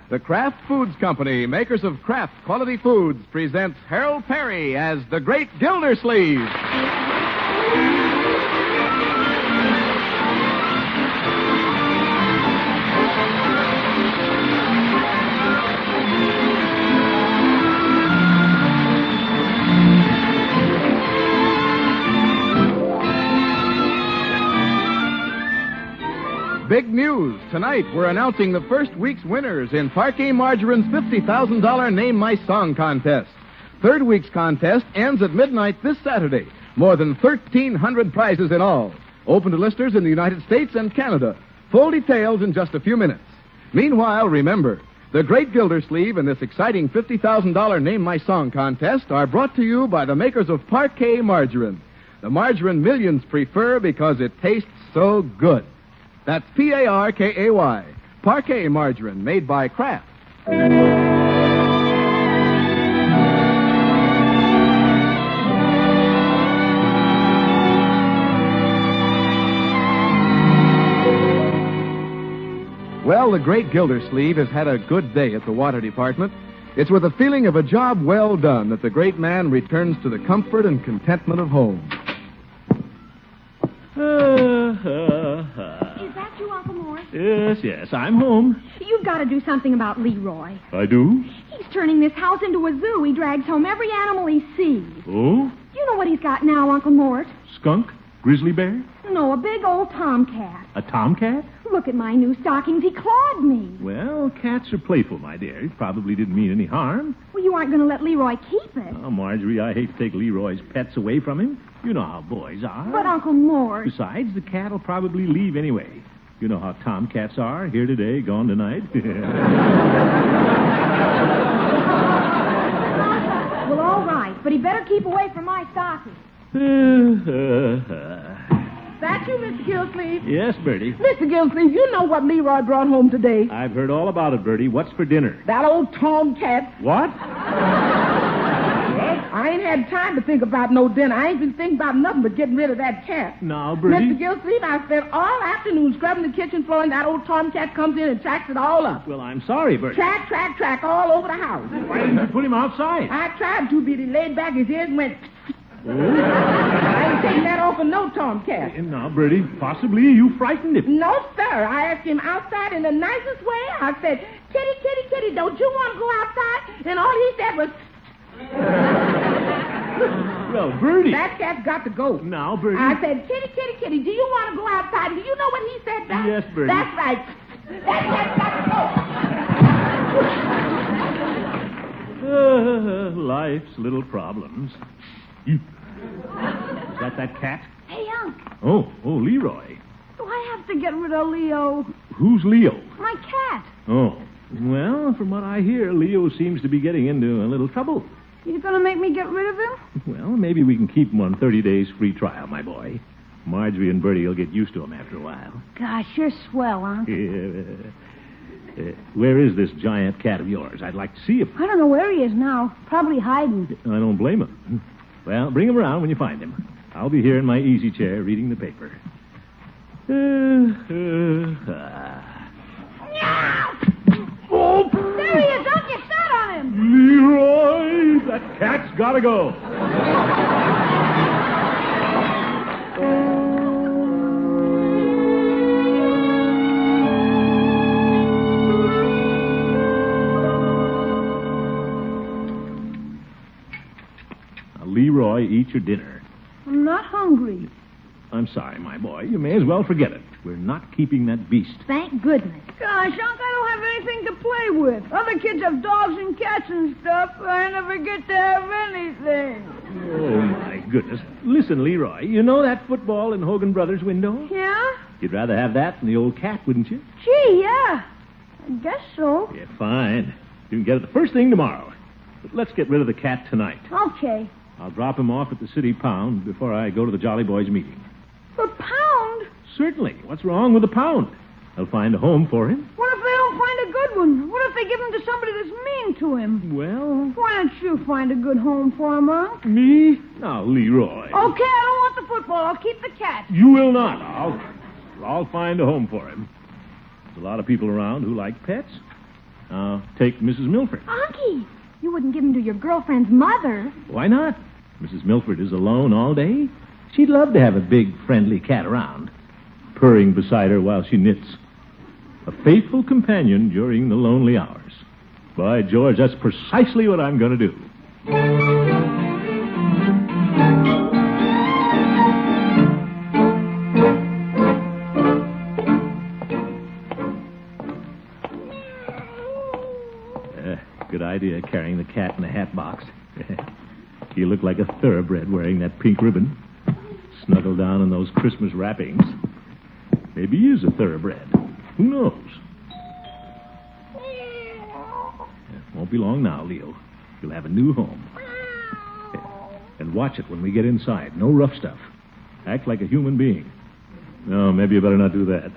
The Kraft Foods Company, makers of Kraft Quality Foods, presents Harold Perry as the Great Gildersleeve. Big news. Tonight, we're announcing the first week's winners in Parquet Margarine's $50,000 Name My Song contest. Third week's contest ends at midnight this Saturday. More than 1,300 prizes in all. Open to listeners in the United States and Canada. Full details in just a few minutes. Meanwhile, remember, the Great Gildersleeve and this exciting $50,000 Name My Song contest are brought to you by the makers of Parquet Margarine. The margarine millions prefer because it tastes so good. That's P-A-R-K-A-Y. Parquet Margarine, made by Kraft. Well, the Great Gildersleeve has had a good day at the water department. It's with a feeling of a job well done that the great man returns to the comfort and contentment of home. Is that you, Uncle Morris? Yes, I'm home. You've got to do something about Leroy. I do? He's turning this house into a zoo. He drags home every animal he sees. Oh? You know what he's got now, Uncle Morris? Skunk? Grizzly bear? No, a big old tomcat. A tomcat? Look at my new stockings. He clawed me. Well, cats are playful, my dear. He probably didn't mean any harm. Well, you aren't going to let Leroy keep it. Oh, Marjorie, I hate to take Leroy's pets away from him. You know how boys are. But, Uncle Morris... Besides, the cat will probably leave anyway. You know how tomcats are. Here today, gone tonight. Well, all right, but he better keep away from my stockings. That you, Mr. Gildersleeve? Yes, Bertie. Mr. Gildersleeve, you know what Leroy brought home today? I've heard all about it, Bertie. What's for dinner? That old tomcat. What? I ain't had time to think about no dinner. I ain't been thinking about nothing but getting rid of that cat. Now, Bertie... Mr. Gildersleeve, I spent all afternoon scrubbing the kitchen floor, and that old tomcat comes in and tracks it all up. Well, I'm sorry, Bertie. Track all over the house. Why didn't you put him outside? I tried to, but he laid back his ears and went... Oh? I ain't taking that off of no tomcat. Now, Bertie, possibly you frightened him. No, sir. I asked him outside in the nicest way. I said, kitty, kitty, kitty, don't you want to go outside? And all he said was... Well, Bertie... That cat's got to go. Now, Bertie... I said, kitty, kitty, kitty, do you want to go outside? Do you know what he said back? Yes, Bertie. That's right. That cat's got to go. Life's little problems. Is that cat? Hey, Unc. Oh, Leroy. Do I have to get rid of Leo? Who's Leo? My cat. Oh, well, from what I hear, Leo seems to be getting into a little trouble. You going to make me get rid of him? Well, maybe we can keep him on 30 days free trial, my boy. Marjorie and Bertie will get used to him after a while. Gosh, you're swell, Unc. Where is this giant cat of yours? I'd like to see him. I don't know where he is now. Probably hiding. I don't blame him. Well, bring him around when you find him. I'll be here in my easy chair reading the paper. Oh! There he is, Unc. You sat on him. Leroy, that cat's got to go. Leroy, eat your dinner. I'm not hungry. I'm sorry, my boy. You may as well forget it. We're not keeping that beast. Thank goodness. Gosh, Unc, I don't have anything to play with. Other kids have dogs and cats and stuff. I never get to have anything. Oh, my goodness. Listen, Leroy, you know that football in Hogan Brothers' window? Yeah? You'd rather have that than the old cat, wouldn't you? Gee, yeah. I guess so. Yeah, fine. You can get it the first thing tomorrow. But let's get rid of the cat tonight. Okay. I'll drop him off at the city pound before I go to the Jolly Boys meeting. For pound? Certainly. What's wrong with the pound? They'll find a home for him. What if they don't find a good one? What if they give him to somebody that's mean to him? Well... Why don't you find a good home for him, Unc? Me? Now, Leroy. Okay, I don't want the football. I'll keep the cat. You will not. I'll find a home for him. There's a lot of people around who like pets. I'll take Mrs. Milford. Unky, you wouldn't give him to your girlfriend's mother. Why not? Mrs. Milford is alone all day. She'd love to have a big, friendly cat around, purring beside her while she knits. A faithful companion during the lonely hours. By George, that's precisely what I'm going to do. Good idea, carrying the cat in a hat box. You look like a thoroughbred wearing that pink ribbon. Snuggle down in those Christmas wrappings. Maybe he is a thoroughbred. Who knows? Won't be long now, Leo. You'll have a new home. And watch it when we get inside. No rough stuff. Act like a human being. No, maybe you better not do that.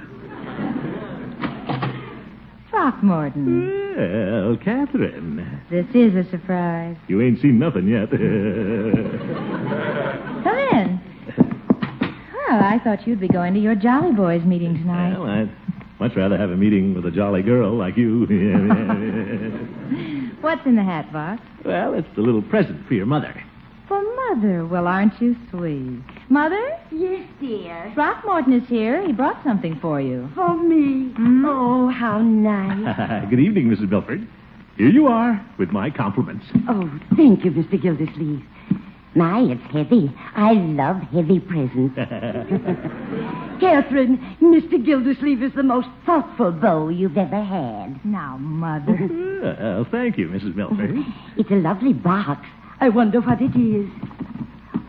Throckmorton. Well, Catherine. This is a surprise. You ain't seen nothing yet. Come in. Well, I thought you'd be going to your Jolly Boys meeting tonight. Well, I'd much rather have a meeting with a jolly girl like you. What's in the hat box? Well, it's the little present for your mother. For Mother. Well, aren't you sweet? Mother? Yes, dear. Throckmorton is here. He brought something for you. For me. Oh, how nice. Good evening, Mrs. Milford. Here you are with my compliments. Oh, thank you, Mr. Gildersleeve. My, it's heavy. I love heavy presents. Catherine, Mr. Gildersleeve is the most thoughtful beau you've ever had. Now, Mother. Well, thank you, Mrs. Milford. It's a lovely box. I wonder what it is.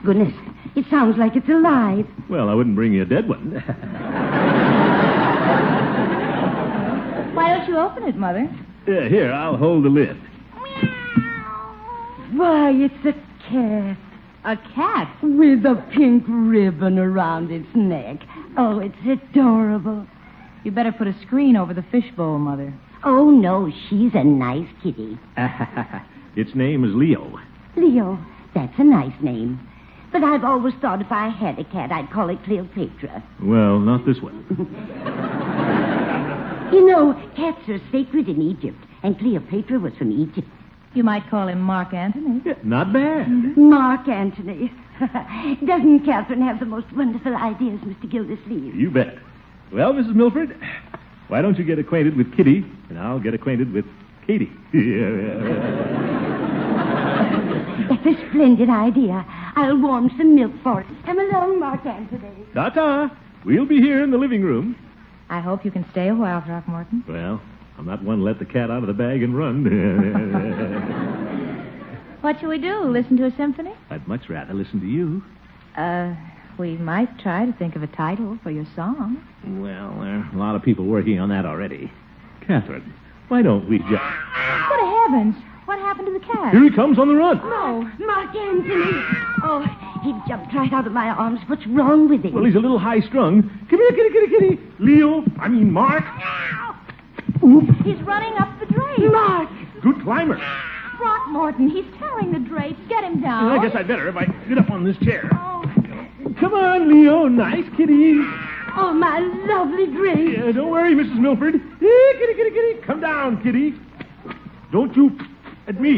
Goodness, it sounds like it's alive. Well, I wouldn't bring you a dead one. Why don't you open it, Mother? Here, I'll hold the lid. Why, it's a cat. A cat? With a pink ribbon around its neck. Oh, it's adorable. You better put a screen over the fishbowl, Mother. Oh, no, she's a nice kitty. Its name is Leo. Leo, that's a nice name. But I've always thought if I had a cat, I'd call it Cleopatra. Well, not this one. You know, cats are sacred in Egypt, and Cleopatra was from Egypt. You might call him Mark Antony. Yeah, not bad. Mark Antony. Doesn't Catherine have the most wonderful ideas, Mr. Gildersleeve? You bet. Well, Mrs. Milford, why don't you get acquainted with Kitty, and I'll get acquainted with Katie. That's a splendid idea. I'll warm some milk for it. Come along, Mark Antony. Ta-ta. We'll be here in the living room. I hope you can stay a while, Throckmorton. Well, I'm not one to let the cat out of the bag and run. What shall we do? Listen to a symphony? I'd much rather listen to you. We might try to think of a title for your song. Well, there are a lot of people working on that already. Catherine, why don't we just... Good heavens! What happened to the cat? Here he comes on the run. Oh, Mark Antony. Oh, he jumped right out of my arms. What's wrong with him? Well, he's a little high-strung. Come here, kitty. Leo, Mark. Oops. He's running up the drape. Mark! Good climber. Throckmorton, he's tearing the drapes. Get him down. I guess I'd better if I get up on this chair. Oh. Come on, Leo. Nice kitty. Oh, my lovely drink. Yeah, don't worry, Mrs. Milford. Hey, kitty. Come down, kitty. Don't you at me.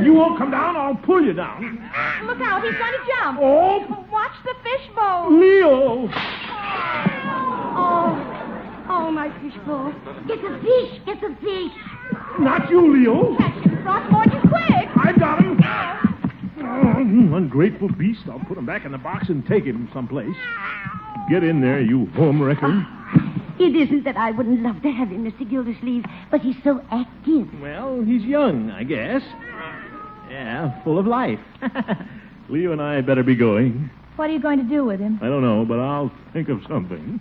You won't come down, I'll pull you down. Look out, he's going to jump. Oh. Watch the fishbowl. Leo. Oh, my fishbowl. Get the fish. Not you, Leo. Catch him, Throckmorton, quick. I've got him. Oh, ungrateful beast. I'll put him back in the box and take him someplace. Get in there, you home wrecker. It isn't that I wouldn't love to have him, Mr. Gildersleeve, but he's so active. Well, he's young, I guess. Yeah, full of life. Leo and I better be going. What are you going to do with him? I don't know, but I'll think of something.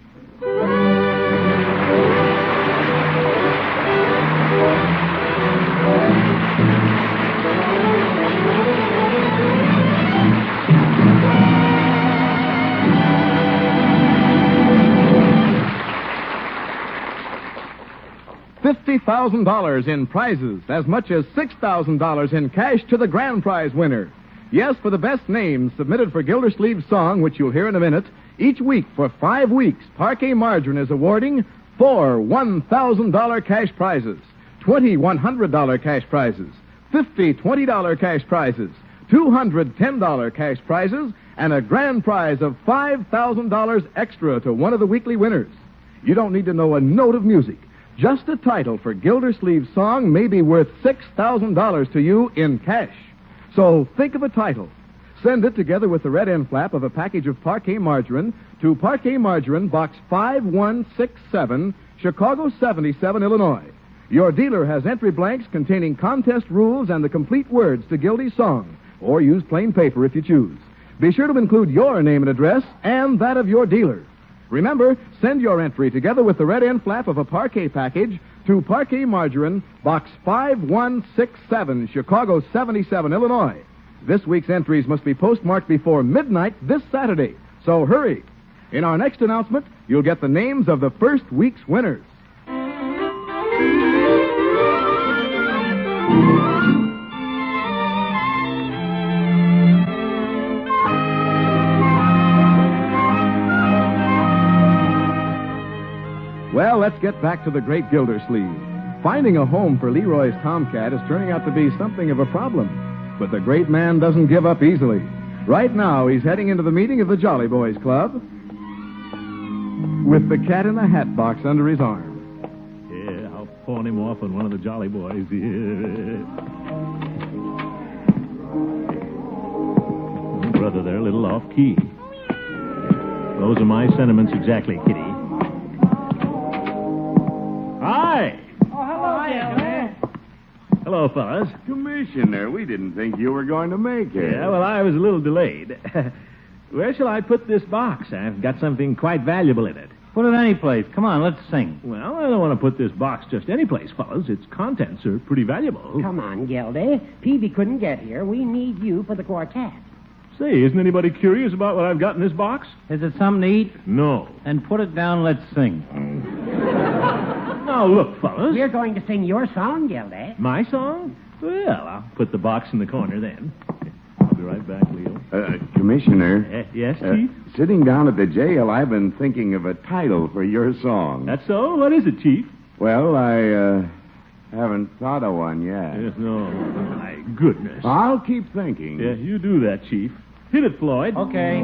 $50,000 in prizes, as much as $6,000 in cash to the grand prize winner. Yes, for the best names submitted for Gildersleeve's song, which you'll hear in a minute, each week for 5 weeks, Parquet Margarine is awarding 4 $1,000 cash prizes, 20 $100 cash prizes, 50 $20 cash prizes, 200 $10 cash prizes, and a grand prize of $5,000 extra to one of the weekly winners. You don't need to know a note of music. Just a title for Gildersleeve's song may be worth $6,000 to you in cash. So think of a title. Send it together with the red end flap of a package of Parquet Margarine to Parquet Margarine, Box 5167, Chicago 77, Illinois. Your dealer has entry blanks containing contest rules and the complete words to Gildy's song, or use plain paper if you choose. Be sure to include your name and address and that of your dealer. Remember, send your entry together with the red end flap of a Parquet package to Parquet Margarine, Box 5167, Chicago 77, Illinois. This week's entries must be postmarked before midnight this Saturday, so hurry. In our next announcement, you'll get the names of the first week's winners. Well, let's get back to the great Gildersleeve. Finding a home for Leroy's tomcat is turning out to be something of a problem. But the great man doesn't give up easily. Right now, he's heading into the meeting of the Jolly Boys Club with the cat in the hat box under his arm. Yeah, I'll pawn him off on one of the Jolly Boys. Yeah. Brother, they're a little off-key. Those are my sentiments exactly, Kitty. Hi! Oh, hello, Gildy. Hello, fellas. Commissioner, we didn't think you were going to make it. Yeah, well, I was a little delayed. Where shall I put this box? I've got something quite valuable in it. Put it any place. Come on, let's sing. Well, I don't want to put this box just any place, fellas. Its contents are pretty valuable. Come on, Gildy. Peavy couldn't get here. We need you for the quartet. Say, isn't anybody curious about what I've got in this box? Is it something to eat? No. Then put it down, let's sing. Now, look, fellas. We're going to sing your song, Gildy. My song? Well, I'll put the box in the corner then. I'll be right back, Leo. Commissioner. Yes, Chief? Sitting down at the jail, I've been thinking of a title for your song. That's so? What is it, Chief? Well, I haven't thought of one yet. Yes, no. My goodness. I'll keep thinking. Yeah, you do that, Chief. Hit it, Floyd. Okay.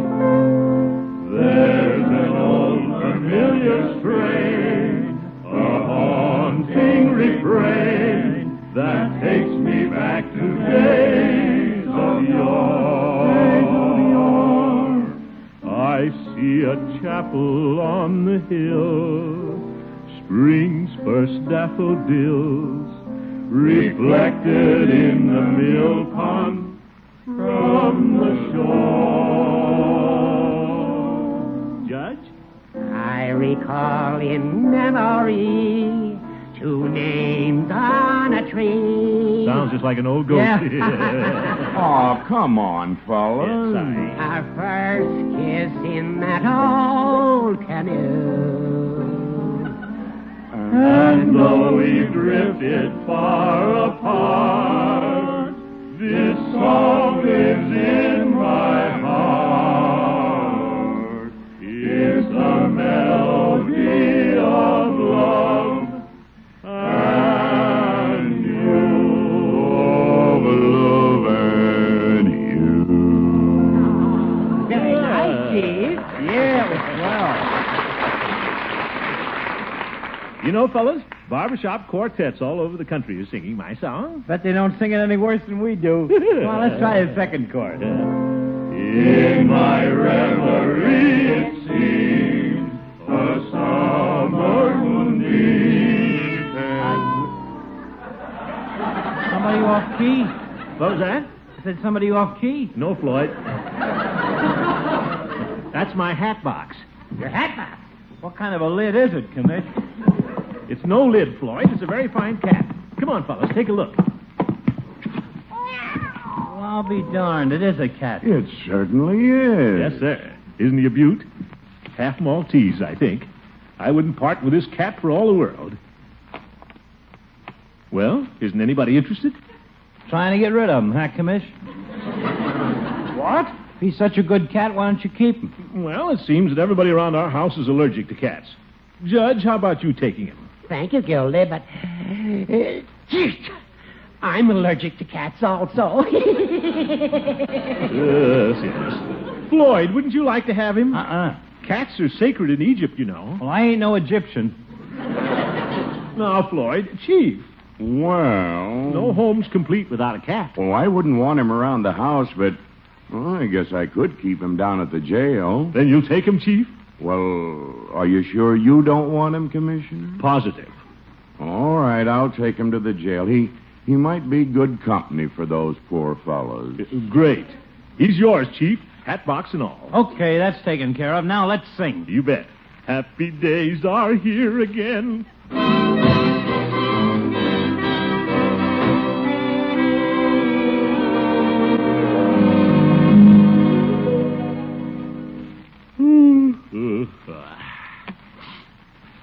There's an old familiar strain, a haunting refrain that takes me back to days of yore. I see a chapel on the hill, spring's first daffodils, reflected in the mill pond from the shore. Judge? I recall in memory 2 names on a tree. Sounds just like an old ghost. Yeah. Oh, come on, fellas. Yes, sorry. Our first kiss in that old canoe. And though we drifted far apart, this song lives in my heart. It's the melody of love and you. Of love and you. Very nice, Chief. Yeah, it was swell. You know, fellas, barbershop quartets all over the country are singing my song. Bet they don't sing it any worse than we do. Come on, let's try the second chord. In my reverie it seems a summer moonbeam. Somebody off key. What was that? I said somebody off key. No, Floyd. That's my hat box. Your hat box. What kind of a lid is it, Commish? It's no lid, Floyd. It's a very fine cap. Come on, fellas, take a look. Well, I'll be darned. It is a cat. It certainly is. Yes, sir. Isn't he a beaut? Half Maltese, I think. I wouldn't part with this cat for all the world. Well, isn't anybody interested? Trying to get rid of him, huh, Commish? What? If he's such a good cat, why don't you keep him? Well, it seems that everybody around our house is allergic to cats. Judge, how about you taking him? Thank you, Gildy, but... I'm allergic to cats also. Yes. Floyd, wouldn't you like to have him? Cats are sacred in Egypt, you know. Well, I ain't no Egyptian. Now, Floyd, Chief. Well... No home's complete without a cat. Well, I wouldn't want him around the house, but... Well, I guess I could keep him down at the jail. Then you'll take him, Chief? Well, are you sure you don't want him, Commissioner? Positive. All right, I'll take him to the jail. He might be good company for those poor fellows. Great. He's yours, Chief. Hat box and all. Okay, that's taken care of. Now let's sing. You bet. Happy days are here again.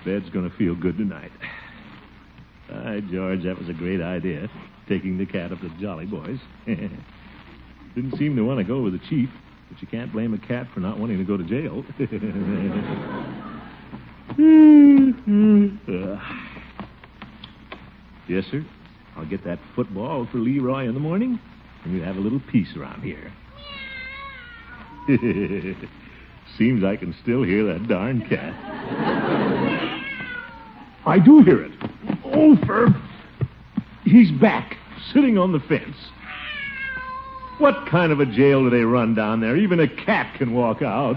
Bed's going to feel good tonight. George, that was a great idea, taking the cat up to the Jolly Boys. Didn't seem to want to go with the chief, but you can't blame a cat for not wanting to go to jail. Yes, sir. I'll get that football for Leroy in the morning, and we'll have a little peace around here. Seems I can still hear that darn cat. I do hear it. Oh, Ferb. He's back, sitting on the fence. What kind of a jail do they run down there? Even a cat can walk out.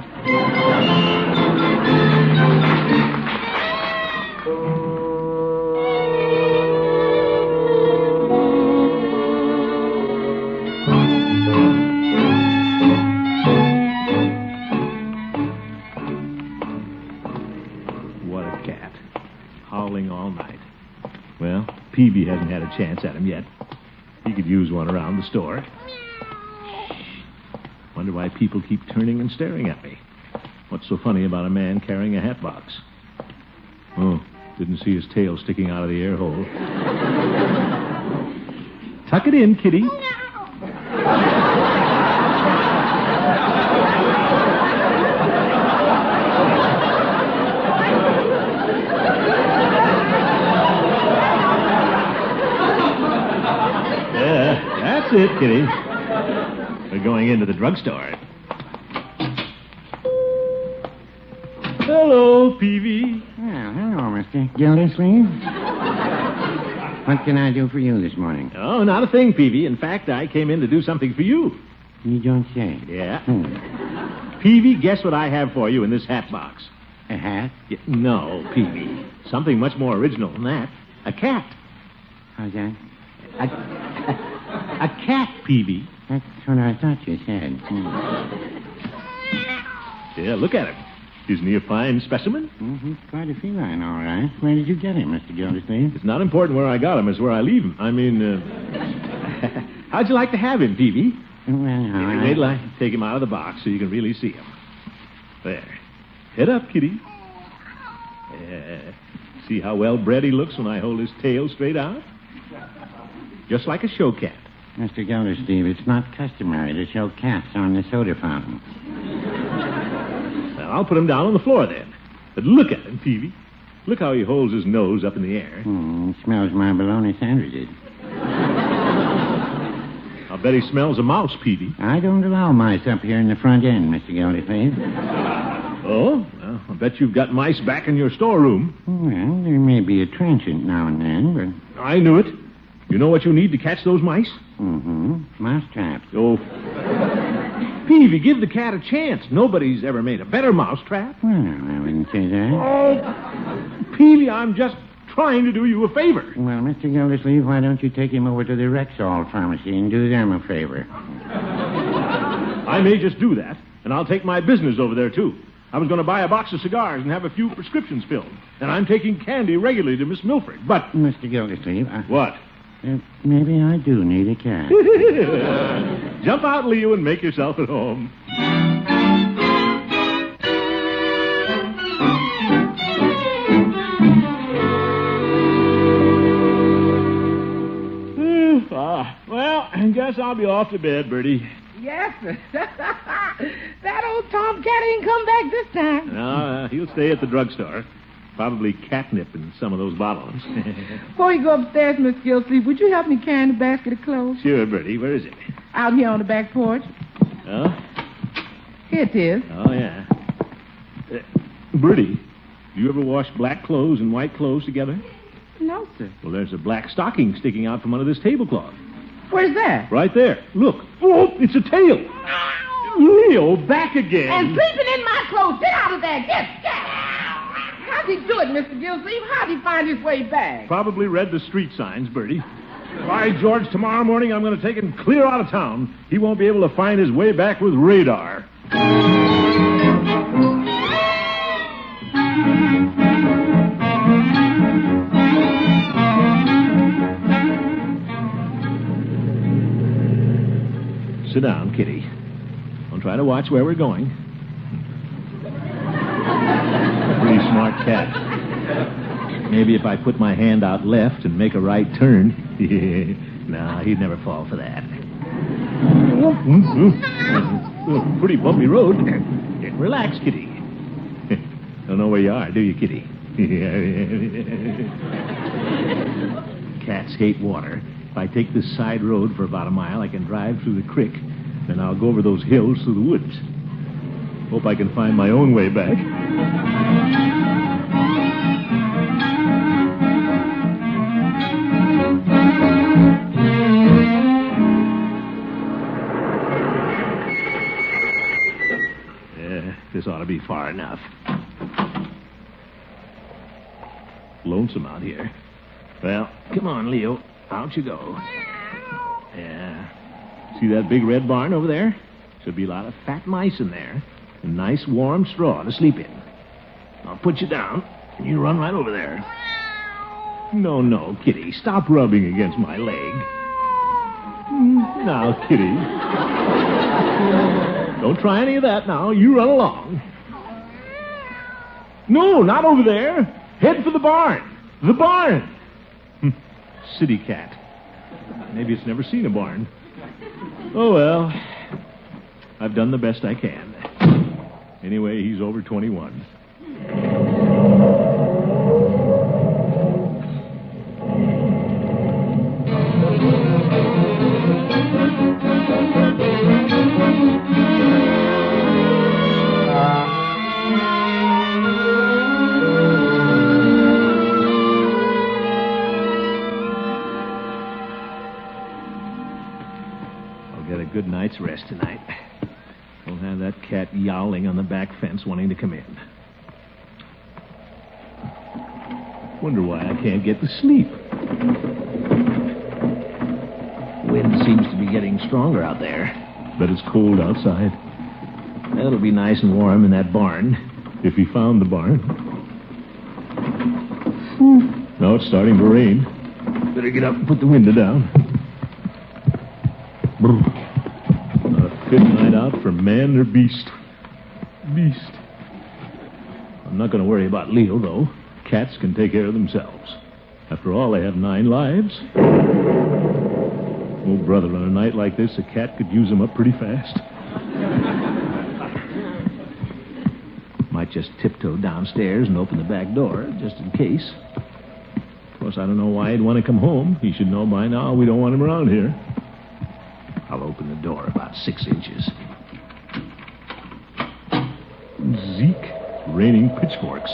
What a cat. Howling all night. Well, Peavy hasn't had a chance at him yet. He could use one around the store. Wonder why people keep turning and staring at me. What's so funny about a man carrying a hat box? Oh, didn't see his tail sticking out of the air hole. Tuck it in, kitty. That's it, kitty. We're going into the drugstore. Hello, Peavy. Well, hello, Mr. Gildersleeve. What can I do for you this morning? Oh, not a thing, Peavy. In fact, I came in to do something for you. You don't say. Yeah. Peavy, guess what I have for you in this hat box? A hat? No, Peavy. Something much more original than that. A cat. How's that? A cat, Peavy. That's what I thought you said. Yeah, look at him. Isn't he a fine specimen? He's quite a feline, all right. Where did you get him, Mr. Gildersleeve? It's not important where I got him. It's where I leave him. I mean, how'd you like to have him, Peavy? Well, Wait till I take him out of the box so you can really see him. There. Head up, kitty. See how well bred he looks when I hold his tail straight out? Just like a show cat. Mr. Gildersleeve, it's not customary to show cats on the soda fountain. Well, I'll put him down on the floor then. But look at him, Peavy. Look how he holds his nose up in the air. Smells my bologna sandwiches. I'll bet he smells a mouse, Peavy. I don't allow mice up here in the front end, Mr. Gildersleeve. Oh? Well, I bet you've got mice back in your storeroom. Well, there may be a transient now and then, but... I knew it. You know what you need to catch those mice? Mouse traps. Oh. Peavy, give the cat a chance. Nobody's ever made a better mouse trap. Well, I wouldn't say that. Oh, Peavy, I'm just trying to do you a favor. Well, Mr. Gildersleeve, why don't you take him over to the Rexall pharmacy and do them a favor? I may just do that, and I'll take my business over there, too. I was going to buy a box of cigars and have a few prescriptions filled. And I'm taking candy regularly to Miss Milford, but... Mr. Gildersleeve, What? Maybe I do need a cat. Jump out, Leo, and make yourself at home. Well, I guess I'll be off to bed, Bertie. Yes, sir. That old tomcat ain't come back this time. No, he'll stay at the drugstore. Probably catnip in some of those bottles. Before you go upstairs, Miss Gildersleeve, would you help me carry the basket of clothes? Sure, Bertie. Where is it? Out here on the back porch. Oh? Here it is. Oh, yeah. Bertie, do you ever wash black clothes and white clothes together? No, sir. Well, there's a black stocking sticking out from under this tablecloth. Where's that? Right there. Look. Oh, it's a tail. Leo, back again. And sleeping in my clothes. Get out of there. Get. How'd he do it, Mr. Gildersleeve? How'd he find his way back? Probably read the street signs, Bertie. By George, tomorrow morning I'm going to take him clear out of town. He won't be able to find his way back with radar. Sit down, Kitty. Don't try to watch where we're going. Pretty smart cat. Maybe if I put my hand out left and make a right turn. Nah, he'd never fall for that. Pretty bumpy road. Relax, Kitty. Don't know where you are, do you, Kitty? Cats hate water. If I take this side road for about a mile, I can drive through the creek. Then I'll go over those hills through the woods. Hope I can find my own way back. This ought to be far enough. Lonesome out here. Well, come on, Leo. Out you go. Yeah. See that big red barn over there? Should be a lot of fat mice in there. And nice warm straw to sleep in. I'll put you down, and you run right over there. No, Kitty. Stop rubbing against my leg. Now, Kitty. Don't try any of that now. You run along. No, not over there. Head for the barn. The barn. City cat. Maybe it's never seen a barn. Oh, well. I've done the best I can. Anyway, he's over 21. Good night's rest tonight. Don't have that cat yowling on the back fence wanting to come in. Wonder why I can't get to sleep. Wind seems to be getting stronger out there. Bet it's cold outside. It'll be nice and warm in that barn, if he found the barn. Now it's starting to rain. Better get up and put the window down. Good night out for man or beast. Beast. I'm not going to worry about Leo, though. Cats can take care of themselves. After all, they have 9 lives. Oh, brother, on a night like this, a cat could use them up pretty fast. Might just tiptoe downstairs and open the back door, just in case. Of course, I don't know why he'd want to come home. He should know by now we don't want him around here. I'll open the door about 6 inches. Zeke, raining pitchforks.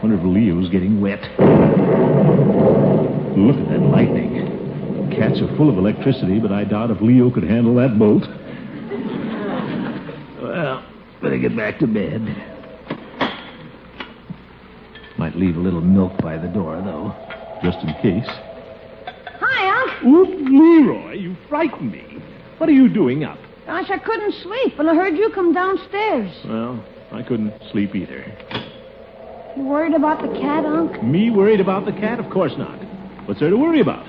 Wonder if Leo's getting wet. Look at that lightning. Cats are full of electricity, but I doubt if Leo could handle that bolt. Well, better get back to bed. Might leave a little milk by the door, though, just in case. Hi, Unc. Oop, Leroy, you frightened me. What are you doing up? Gosh, I couldn't sleep, and I heard you come downstairs. Well, I couldn't sleep either. You worried about the cat, Unc? Me worried about the cat? Of course not. What's there to worry about?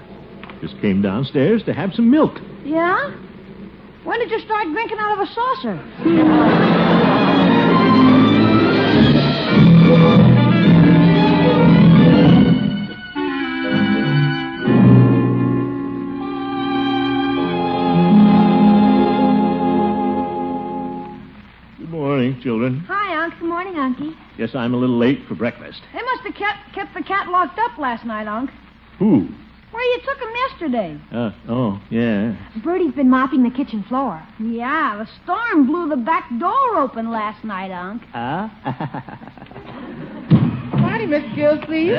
Just came downstairs to have some milk. Yeah? When did you start drinking out of a saucer? Good morning, children. Hi, Unc. Good morning, Unky. Guess I'm a little late for breakfast. They must have kept the cat locked up last night, Unc. Who? Where you took him yesterday. Oh, yeah. Bertie's been mopping the kitchen floor. Yeah, the storm blew the back door open last night, Unc. Morning, Miss Gildersleeve.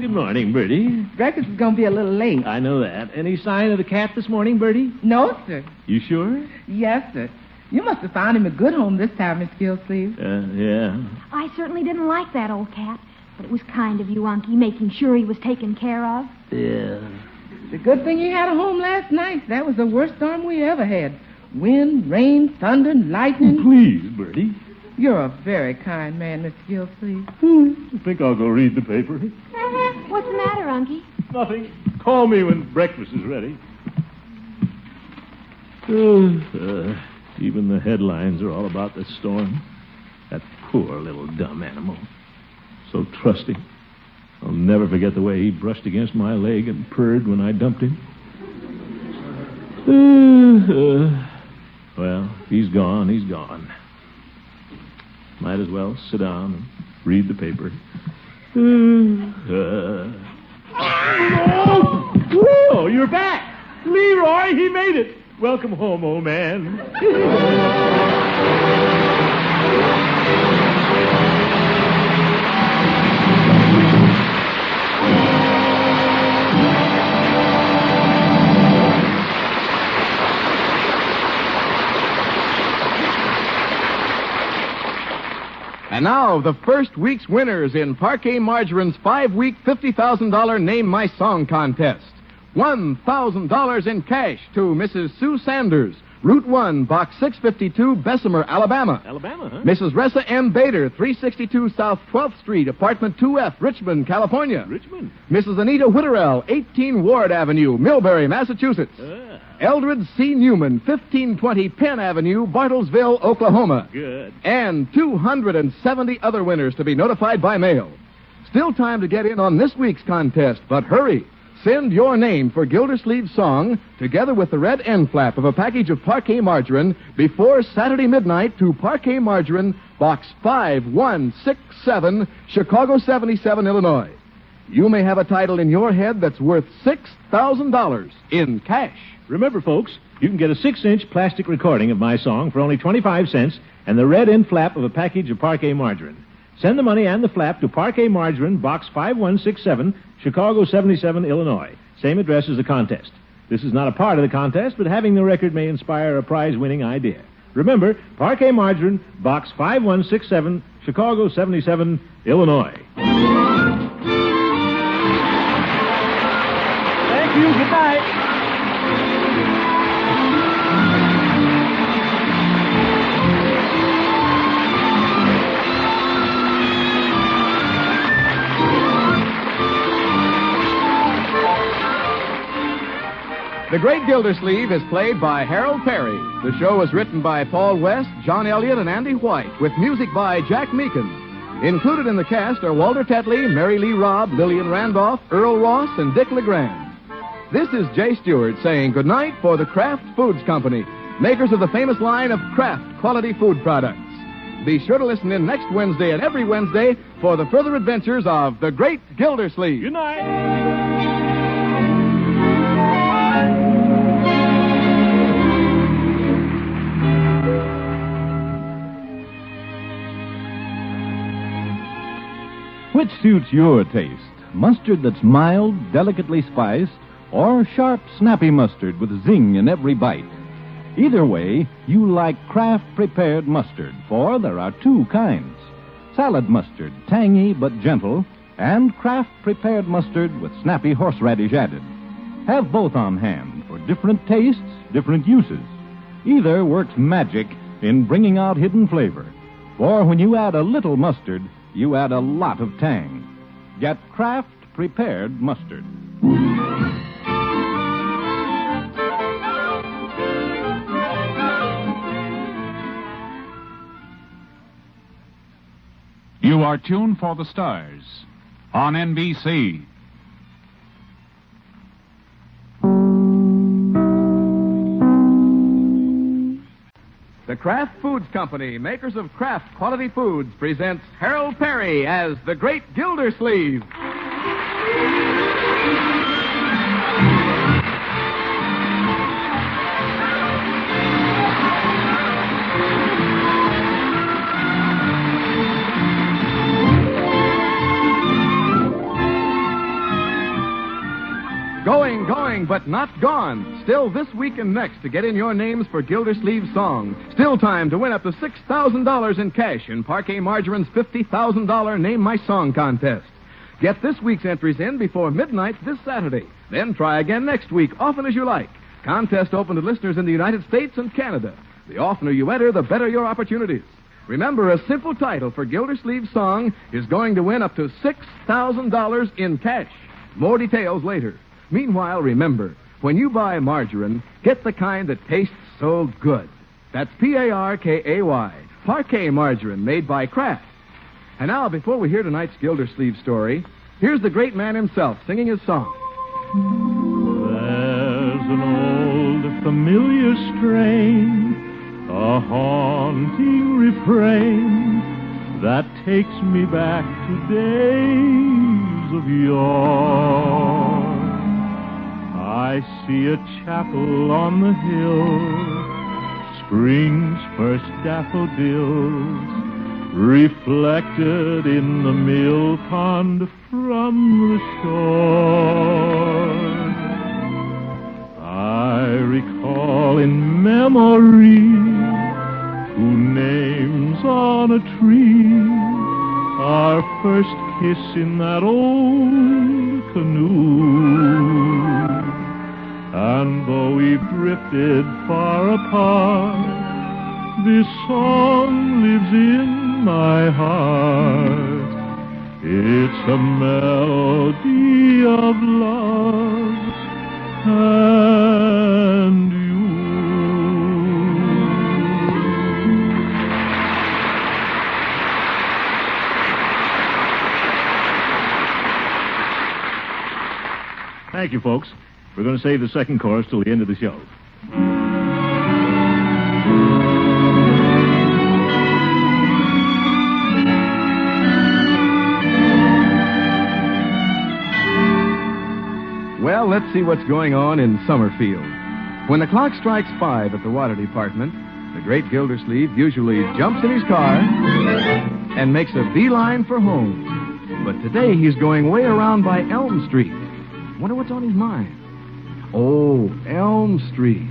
Good morning, Bertie. Breakfast is going to be a little late. I know that. Any sign of the cat this morning, Bertie? No, sir. You sure? Yes, sir. You must have found him a good home this time, Miss Gildersleeve. Yeah. I certainly didn't like that old cat, but it was kind of you, Unky, making sure he was taken care of. Yeah. It's a good thing you had a home last night. That was the worst storm we ever had. Wind, rain, thunder, lightning. Please, Bertie. You're a very kind man, Miss Gildersleeve. I think I'll go read the paper. What's the matter, Unky? Nothing. Call me when breakfast is ready. Even the headlines are all about the storm. That poor little dumb animal. So trusting. I'll never forget the way he brushed against my leg and purred when I dumped him. Well, he's gone. He's gone. Might as well sit down and read the paper. Oh, you're back. Leroy, he made it. Welcome home, old man. And now, the first week's winners in Parquet Margarine's 5-week, $50,000 Name My Song contest. $1,000 in cash to Mrs. Sue Sanders, Route 1, Box 652, Bessemer, Alabama. Alabama, huh? Mrs. Ressa M. Bader, 362 South 12th Street, Apartment 2F, Richmond, California. Richmond. Mrs. Anita Whitterell, 18 Ward Avenue, Millbury, Massachusetts. Eldred C. Newman, 1520 Penn Avenue, Bartlesville, Oklahoma. Good. And 270 other winners to be notified by mail. Still time to get in on this week's contest, but hurry. Send your name for Gildersleeve's song, together with the red end flap of a package of Parquet Margarine, before Saturday midnight to Parquet Margarine, Box 5167, Chicago 77, Illinois. You may have a title in your head that's worth $6,000 in cash. Remember, folks, you can get a 6-inch plastic recording of my song for only 25 cents and the red end flap of a package of Parquet Margarine. Send the money and the flap to Parquet Margarine, Box 5167, Chicago 77, Illinois. Same address as the contest. This is not a part of the contest, but having the record may inspire a prize-winning idea. Remember, Parquet Margarine, Box 5167, Chicago 77, Illinois. Thank you. Good night. The Great Gildersleeve is played by Harold Perry. The show was written by Paul West, John Elliott, and Andy White, with music by Jack Meakin. Included in the cast are Walter Tetley, Mary Lee Robb, Lillian Randolph, Earl Ross, and Dick LeGrand. This is Jay Stewart saying goodnight for the Kraft Foods Company, makers of the famous line of Kraft quality food products. Be sure to listen in next Wednesday and every Wednesday for the further adventures of the Great Gildersleeve. Good night. Which suits your taste? Mustard that's mild, delicately spiced, or sharp, snappy mustard with zing in every bite? Either way, you like Kraft prepared mustard, for there are two kinds. Salad mustard, tangy but gentle, and Kraft prepared mustard with snappy horseradish added. Have both on hand for different tastes, different uses. Either works magic in bringing out hidden flavor. For when you add a little mustard, you add a lot of tang. Get Kraft prepared mustard. You are tuned for the stars on NBC. The Kraft Foods Company, makers of Kraft Quality Foods, presents Harold Perry as the Great Gildersleeve. Going, but not gone. Still this week and next to get in your names for Gildersleeve's song. Still time to win up to $6,000 in cash in Parquet Margarine's $50,000 Name My Song contest. Get this week's entries in before midnight this Saturday. Then try again next week, often as you like. Contest open to listeners in the United States and Canada. The oftener you enter, the better your opportunities. Remember, a simple title for Gildersleeve's song is going to win up to $6,000 in cash. More details later. Meanwhile, remember, when you buy margarine, get the kind that tastes so good. That's Parkay, Parquet Margarine, made by Kraft. And now, before we hear tonight's Gildersleeve story, here's the great man himself singing his song. There's an old familiar strain, a haunting refrain that takes me back to days of yore. I see a chapel on the hill, spring's first daffodils, reflected in the mill pond from the shore. I recall in memory two names on a tree, our first kiss in that old canoe. And though we've drifted far apart, this song lives in my heart. It's a melody of love and you. Thank you, folks. We're going to save the second chorus till the end of the show. Well, let's see what's going on in Summerfield. When the clock strikes 5 at the water department, the great Gildersleeve usually jumps in his car and makes a beeline for home. But today he's going way around by Elm Street. Wonder what's on his mind. Oh, Elm Street.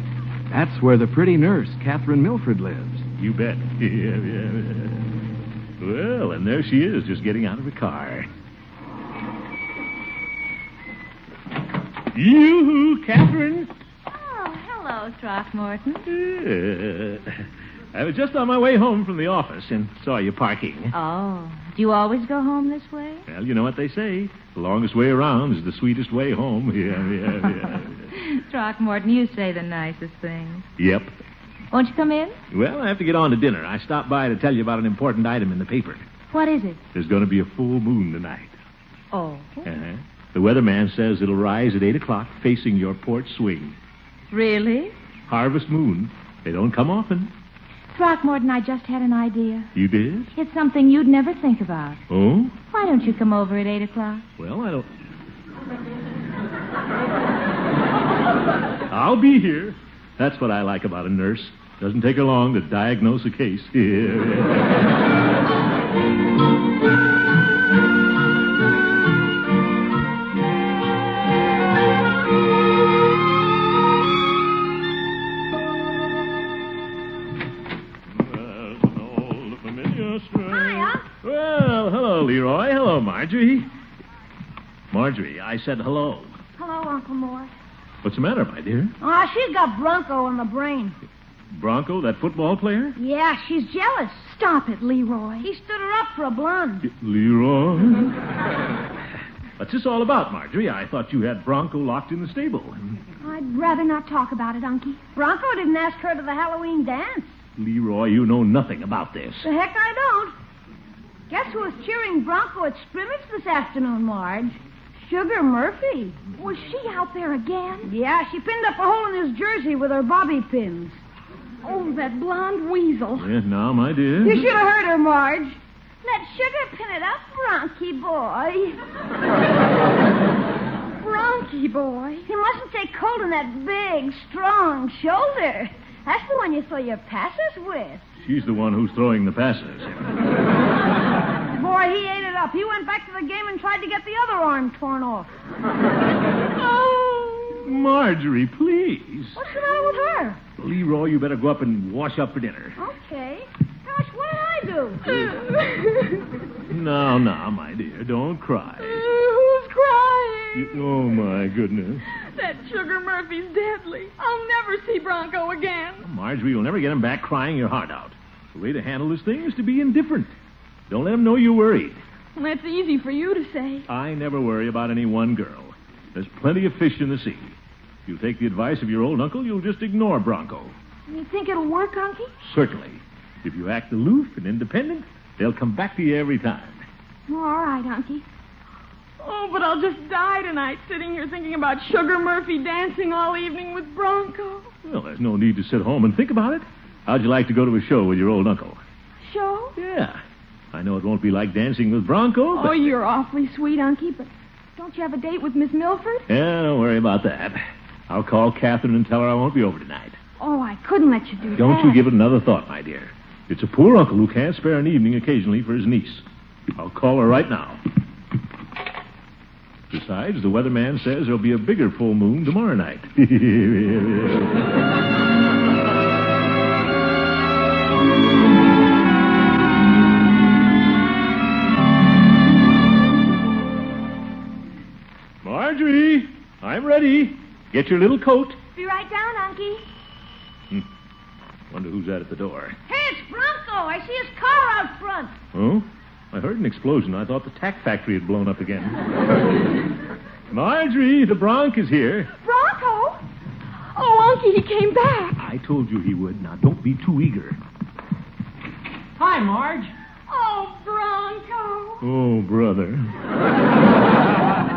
That's where the pretty nurse, Catherine Milford, lives. You bet. Well, and there she is, just getting out of the car. You, Catherine. Oh, hello, Throckmorton. I was just on my way home from the office and saw you parking. Oh, do you always go home this way? Well, you know what they say. The longest way around is the sweetest way home. Throckmorton, you say the nicest things. Yep. Won't you come in? Well, I have to get on to dinner. I stopped by to tell you about an important item in the paper. What is it? There's going to be a full moon tonight. Oh. Uh-huh. The weatherman says it'll rise at 8 o'clock facing your porch swing. Really? Harvest moon. They don't come often. Throckmorton, I just had an idea. You did? It's something you'd never think about. Oh? Why don't you come over at 8 o'clock? Well, I don't... I'll be here. That's what I like about a nurse. Doesn't take her long to diagnose a case. Well, hello, Leroy. Hello, Marjorie. Marjorie, I said hello. Hello, Uncle Mort. What's the matter, my dear? Oh, she's got Bronco in the brain. Bronco, that football player? Yeah, she's jealous. Stop it, Leroy. He stood her up for a blonde. Leroy? What's this all about, Marjorie? I thought you had Bronco locked in the stable. I'd rather not talk about it, Unky. Bronco didn't ask her to the Halloween dance. Leroy, you know nothing about this. The heck I don't. Guess who was cheering Bronco at scrimmage this afternoon, Marge? Sugar Murphy. Was she out there again? Yeah, she pinned up a hole in his jersey with her bobby pins. Oh, that blonde weasel. Yes, now, my dear. You should have heard her, Marge. Let Sugar pin it up, Bronky boy. Bronky boy. You mustn't take cold in that big, strong shoulder. That's the one you throw your passes with. She's the one who's throwing the passes. Boy, he ate it up. He went back to the game and tried to get the other arm torn off. Oh, Marjorie, please. What's the matter with her? Leroy, you better go up and wash up for dinner. Okay. Gosh, what did I do? Now, my dear, don't cry. Who's crying? Oh, my goodness. That Sugar Murphy's deadly. I'll never see Bronco again. Marjorie, you'll never get him back crying your heart out. The way to handle this thing is to be indifferent. Don't let him know you're worried. Well, that's easy for you to say. I never worry about any one girl. There's plenty of fish in the sea. If you take the advice of your old uncle, you'll just ignore Bronco. You think it'll work, Unky? Certainly. If you act aloof and independent, they'll come back to you every time. All right, Unky. Oh, but I'll just die tonight sitting here thinking about Sugar Murphy dancing all evening with Bronco. Well, there's no need to sit home and think about it. How'd you like to go to a show with your old uncle? Show? Yeah. I know it won't be like dancing with Bronco, but... Oh, you're awfully sweet, Unky, but don't you have a date with Miss Milford? Yeah, don't worry about that. I'll call Catherine and tell her I won't be over tonight. Oh, I couldn't let you do that. Don't you give it another thought, my dear. It's a poor uncle who can't spare an evening occasionally for his niece. I'll call her right now. Besides, the weatherman says there'll be a bigger full moon tomorrow night. Marjorie, I'm ready. Get your little coat. Be right down, Unky. Wonder who's that at the door. Hey, it's Bronco. I see his car out front. Oh? I heard an explosion. I thought the tack factory had blown up again. Marjorie, the Bronc is here. Bronco? Oh, Unky, he came back. I told you he would. Now, don't be too eager. Hi, Marge. Oh, Bronco. Oh, brother.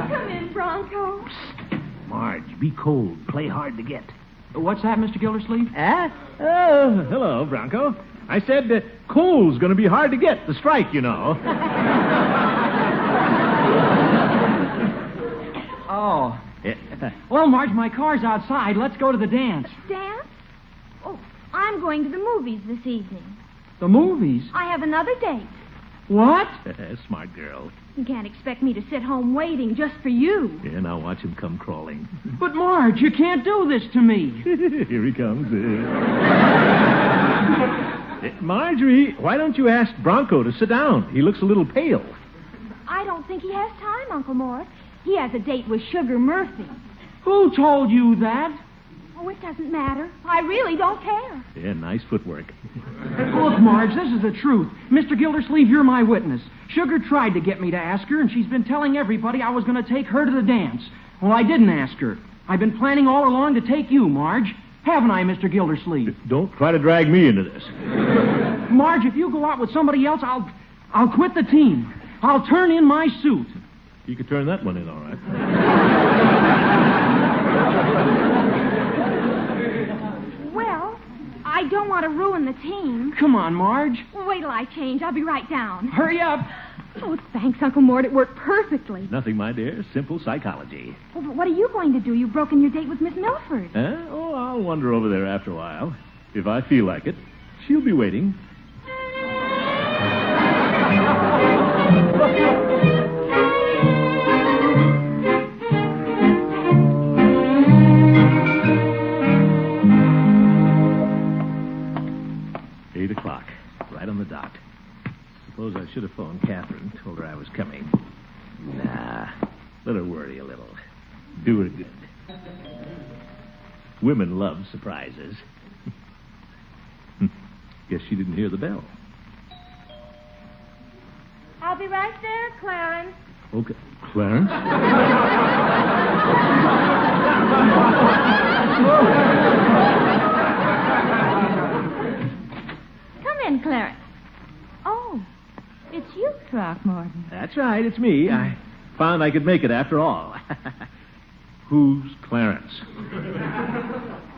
Come in, Bronco. Marge, be cold. Play hard to get. What's that, Mr. Gildersleeve? Oh, hello, Bronco. I said coal's going to be hard to get, the strike, you know. Oh. Well, Marge, my car's outside. Let's go to the dance. Dance? Oh, I'm going to the movies this evening. The movies? I have another date. What? Smart girl. You can't expect me to sit home waiting just for you. Yeah, now watch him come crawling. But, Marge, you can't do this to me. Here he comes. Marjorie, why don't you ask Bronco to sit down? He looks a little pale. I don't think he has time, Uncle Mort. He has a date with Sugar Murphy. Who told you that? Oh, it doesn't matter. I really don't care. Yeah, nice footwork. Look, Marge, this is the truth. Mr. Gildersleeve, you're my witness. Sugar tried to get me to ask her, and she's been telling everybody I was going to take her to the dance. Well, I didn't ask her. I've been planning all along to take you, Marge. Haven't I, Mr. Gildersleeve? Don't try to drag me into this. Marge, if you go out with somebody else, I'll quit the team. I'll turn in my suit. You could turn that one in, all right. Well, I don't want to ruin the team. Come on, Marge. Well, wait till I change. I'll be right down. Hurry up. Oh, thanks, Uncle Mort. It worked perfectly. Nothing, my dear. Simple psychology. Oh, but what are you going to do? You've broken your date with Miss Milford. Oh, I'll wander over there after a while. If I feel like it. She'll be waiting. Right on the dot. Suppose I should have phoned Catherine, told her I was coming. Nah, let her worry a little. Do her good. Women love surprises. Guess she didn't hear the bell. I'll be right there, Clarence. Okay. Clarence? Clarence. Oh, it's you, Throckmorton. That's right, it's me. I found I could make it after all. Who's Clarence?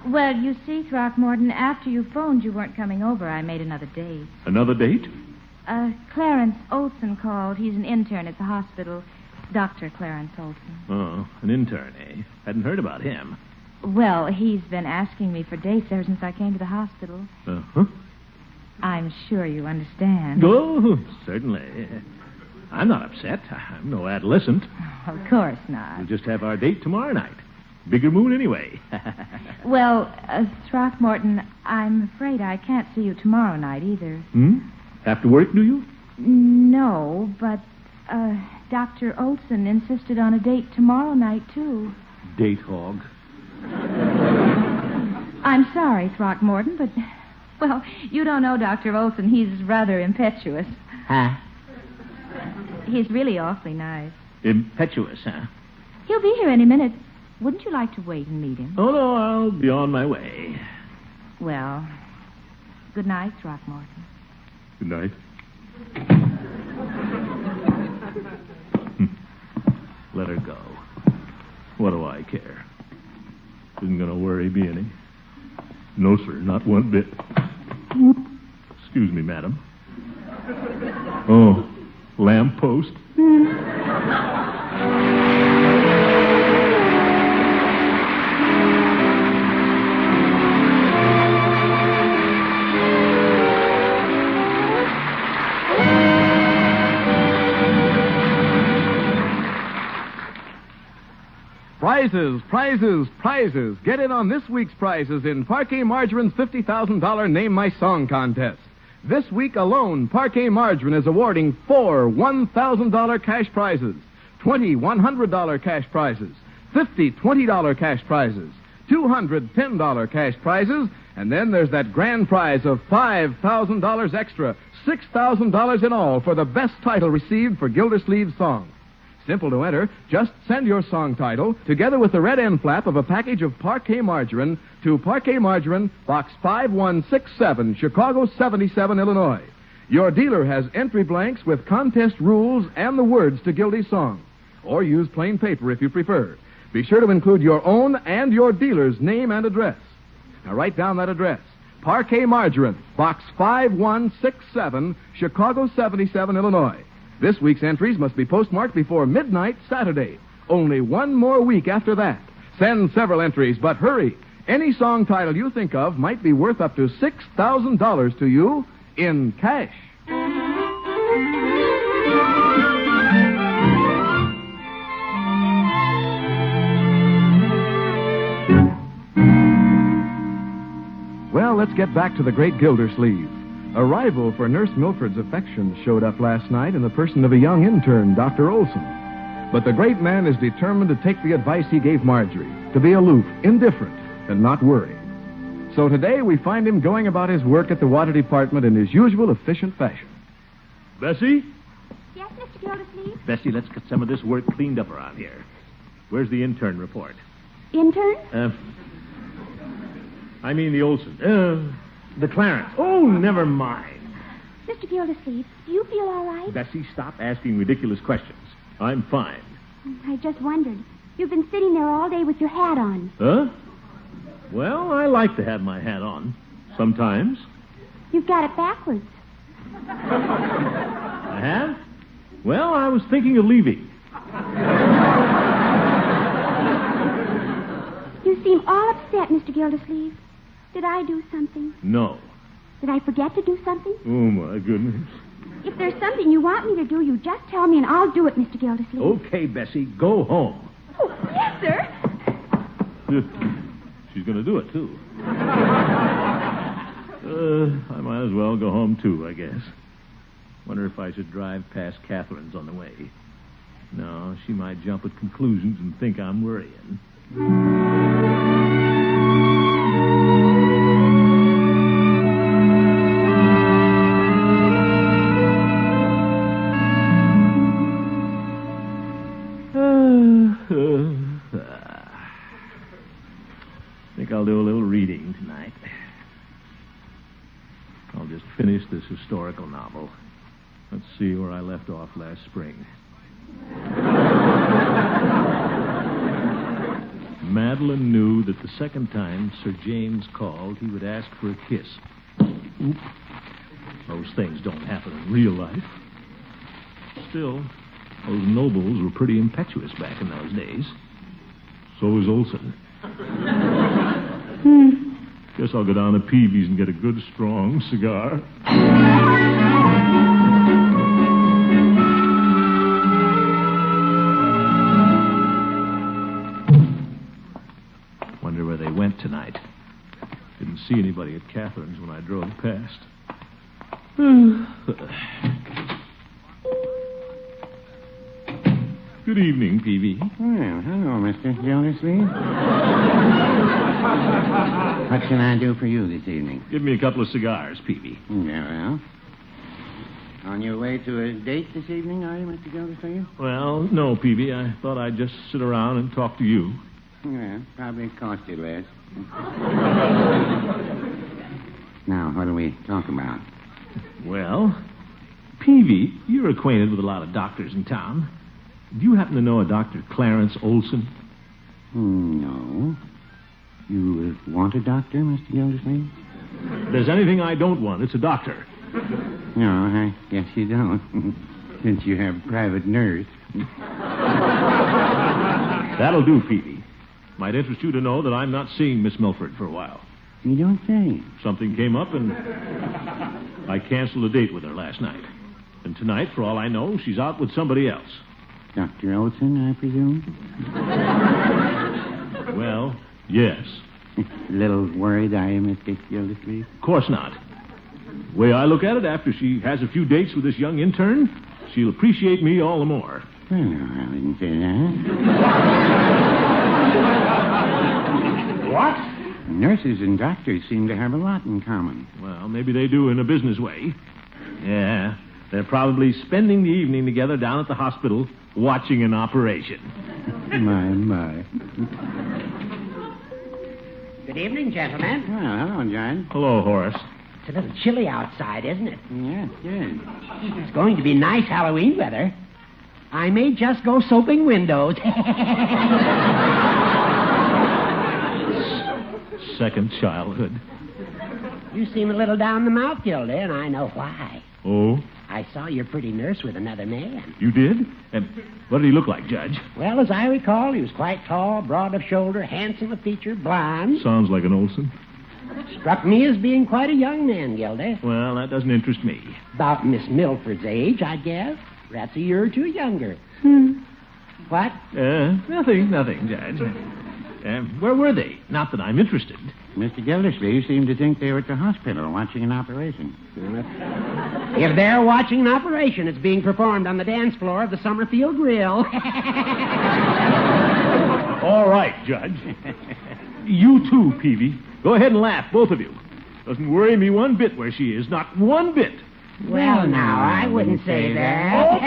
Well, you see, Throckmorton, after you phoned you weren't coming over, I made another date. Another date? Clarence Olsen called. He's an intern at the hospital. Dr. Clarence Olsen. Oh, an intern, eh? Hadn't heard about him. Well, he's been asking me for dates ever since I came to the hospital. Uh-huh. I'm sure you understand. Oh, certainly. I'm not upset. I'm no adolescent. Of course not. We'll just have our date tomorrow night. Bigger moon anyway. Well, Throckmorton, I'm afraid I can't see you tomorrow night either. After work, do you? No, but Dr. Olsen insisted on a date tomorrow night, too. Date hog. I'm sorry, Throckmorton, but, well, you don't know Dr. Olsen. He's rather impetuous. Huh? He's really awfully nice. Impetuous, huh? He'll be here any minute. Wouldn't you like to wait and meet him? Oh, no, I'll be on my way. Well, good night, Throckmorton. Good night. Let her go. What do I care? Isn't going to worry me any. No, sir, not one bit. Excuse me, madam. Oh, lamppost. Prizes, prizes, prizes. Get in on this week's prizes in Parquet Margarine's $50,000 Name My Song contest. This week alone, Parquet Margarine is awarding 4 $1,000 cash prizes, 20 $100 cash prizes, 50 $20 cash prizes, 200 $10 cash prizes, and then there's that grand prize of $5,000 extra, $6,000 in all for the best title received for Gildersleeve's song. Simple to enter. Just send your song title, together with the red end flap of a package of Parquet Margarine, to Parquet Margarine, Box 5167, Chicago 77, Illinois. Your dealer has entry blanks with contest rules and the words to Gildy's song. Or use plain paper if you prefer. Be sure to include your own and your dealer's name and address. Now write down that address. Parquet Margarine, Box 5167, Chicago 77, Illinois. This week's entries must be postmarked before midnight Saturday. Only one more week after that. Send several entries, but hurry. Any song title you think of might be worth up to $6,000 to you in cash. Well, let's get back to the great Gildersleeve. A rival for Nurse Milford's affections showed up last night in the person of a young intern, Dr. Olsen. But the great man is determined to take the advice he gave Marjorie, to be aloof, indifferent, and not worry. So today we find him going about his work at the water department in his usual efficient fashion. Bessie? Yes, Mr. Gildersleeve? Bessie, let's get some of this work cleaned up around here. Where's the intern report? Intern? I mean the Olsen. The Clarence. Oh, never mind. Mr. Gildersleeve, do you feel all right? Bessie, stop asking ridiculous questions. I'm fine. I just wondered. You've been sitting there all day with your hat on. Huh? Well, I like to have my hat on. Sometimes. You've got it backwards. I have? Well, I was thinking of leaving. You seem all upset, Mr. Gildersleeve. Did I do something? No. Did I forget to do something? Oh, my goodness. If there's something you want me to do, you just tell me and I'll do it, Mr. Gildersleeve. Okay, Bessie, go home. Oh, yes, sir. She's going to do it, too. I might as well go home, too, I guess. Wonder if I should drive past Catherine's on the way. No, she might jump at conclusions and think I'm worrying. I'll do a little reading tonight. I'll just finish this historical novel. Let's see where I left off last spring. Madeline knew that the second time Sir James called, he would ask for a kiss. Oop. Those things don't happen in real life. Still, those nobles were pretty impetuous back in those days. So was Olsen. Guess I'll go down to Peavy's and get a good, strong cigar. Wonder where they went tonight. Didn't see anybody at Catherine's when I drove past. Good evening, Peavy. Well, hello, Mr. Gildersleeve. What can I do for you this evening? Give me a couple of cigars, Peavy. Yeah, well. On your way to a date this evening, are you, Mr. Gildersleeve? Well, no, Peavy. I thought I'd just sit around and talk to you. Well, probably cost you less. Now, what do we talk about? Well, Peavy, you're acquainted with a lot of doctors in town. Do you happen to know a Dr. Clarence Olsen? No. You want a doctor, Mr. Gildersleeve? If there's anything I don't want, it's a doctor. No, I guess you don't. Since you have a private nurse. That'll do, Peavy. Might interest you to know that I'm not seeing Miss Milford for a while. You don't say. Something came up, and I canceled a date with her last night. And tonight, for all I know, she's out with somebody else. Dr. Olsen, I presume? Well, yes. A little worried, are you, Mr. Gildersleeve? Of course not. The way I look at it, after she has a few dates with this young intern, she'll appreciate me all the more. Well, no, I didn't say that. What? Nurses and doctors seem to have a lot in common. Well, maybe they do in a business way. Yeah, they're probably spending the evening together down at the hospital watching an operation. My. Good evening, gentlemen. Well, hello, John. Hello, Horace. It's a little chilly outside, isn't it? Yes, good. It's going to be nice Halloween weather. I may just go soaping windows. Second childhood. You seem a little down the mouth, Gildy, and I know why. Oh? I saw your pretty nurse with another man. You did? And what did he look like, Judge? Well, as I recall, he was quite tall, broad of shoulder, handsome of feature, blonde. Sounds like an Olsen. Struck me as being quite a young man, Gildy. Well, that doesn't interest me. About Miss Milford's age, I guess. Perhaps a year or two younger. What? Nothing, Judge. Where were they? Not that I'm interested. Mr. Gildersleeve seemed to think they were at the hospital watching an operation. If they're watching an operation, it's being performed on the dance floor of the Summerfield Grill. All right, Judge. You too, Peavy. Go ahead and laugh, both of you. Doesn't worry me one bit where she is. Not one bit. Well, now, I wouldn't say that.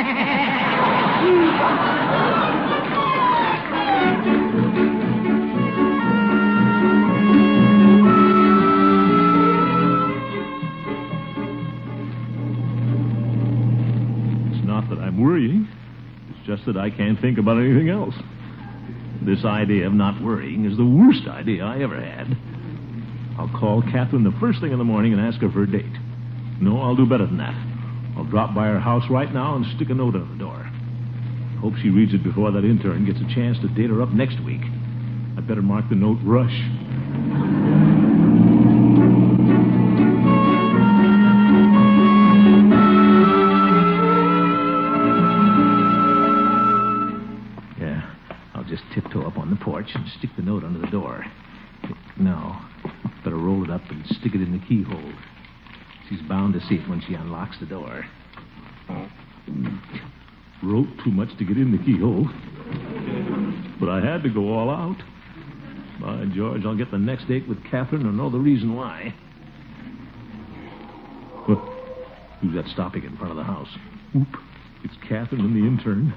I'm worrying. It's just that I can't think about anything else. This idea of not worrying is the worst idea I ever had. I'll call Catherine the first thing in the morning and ask her for a date. No, I'll do better than that. I'll drop by her house right now and stick a note on the door. Hope she reads it before that intern gets a chance to date her up next week. I'd better mark the note Rush. Tiptoe up on the porch and stick the note under the door. No, better roll it up and stick it in the keyhole. She's bound to see it when she unlocks the door. Wrote too much to get in the keyhole. But I had to go all out. By George, I'll get the next date with Catherine and know the reason why. What? Who's that stopping in front of the house? Oop. It's Catherine and the intern.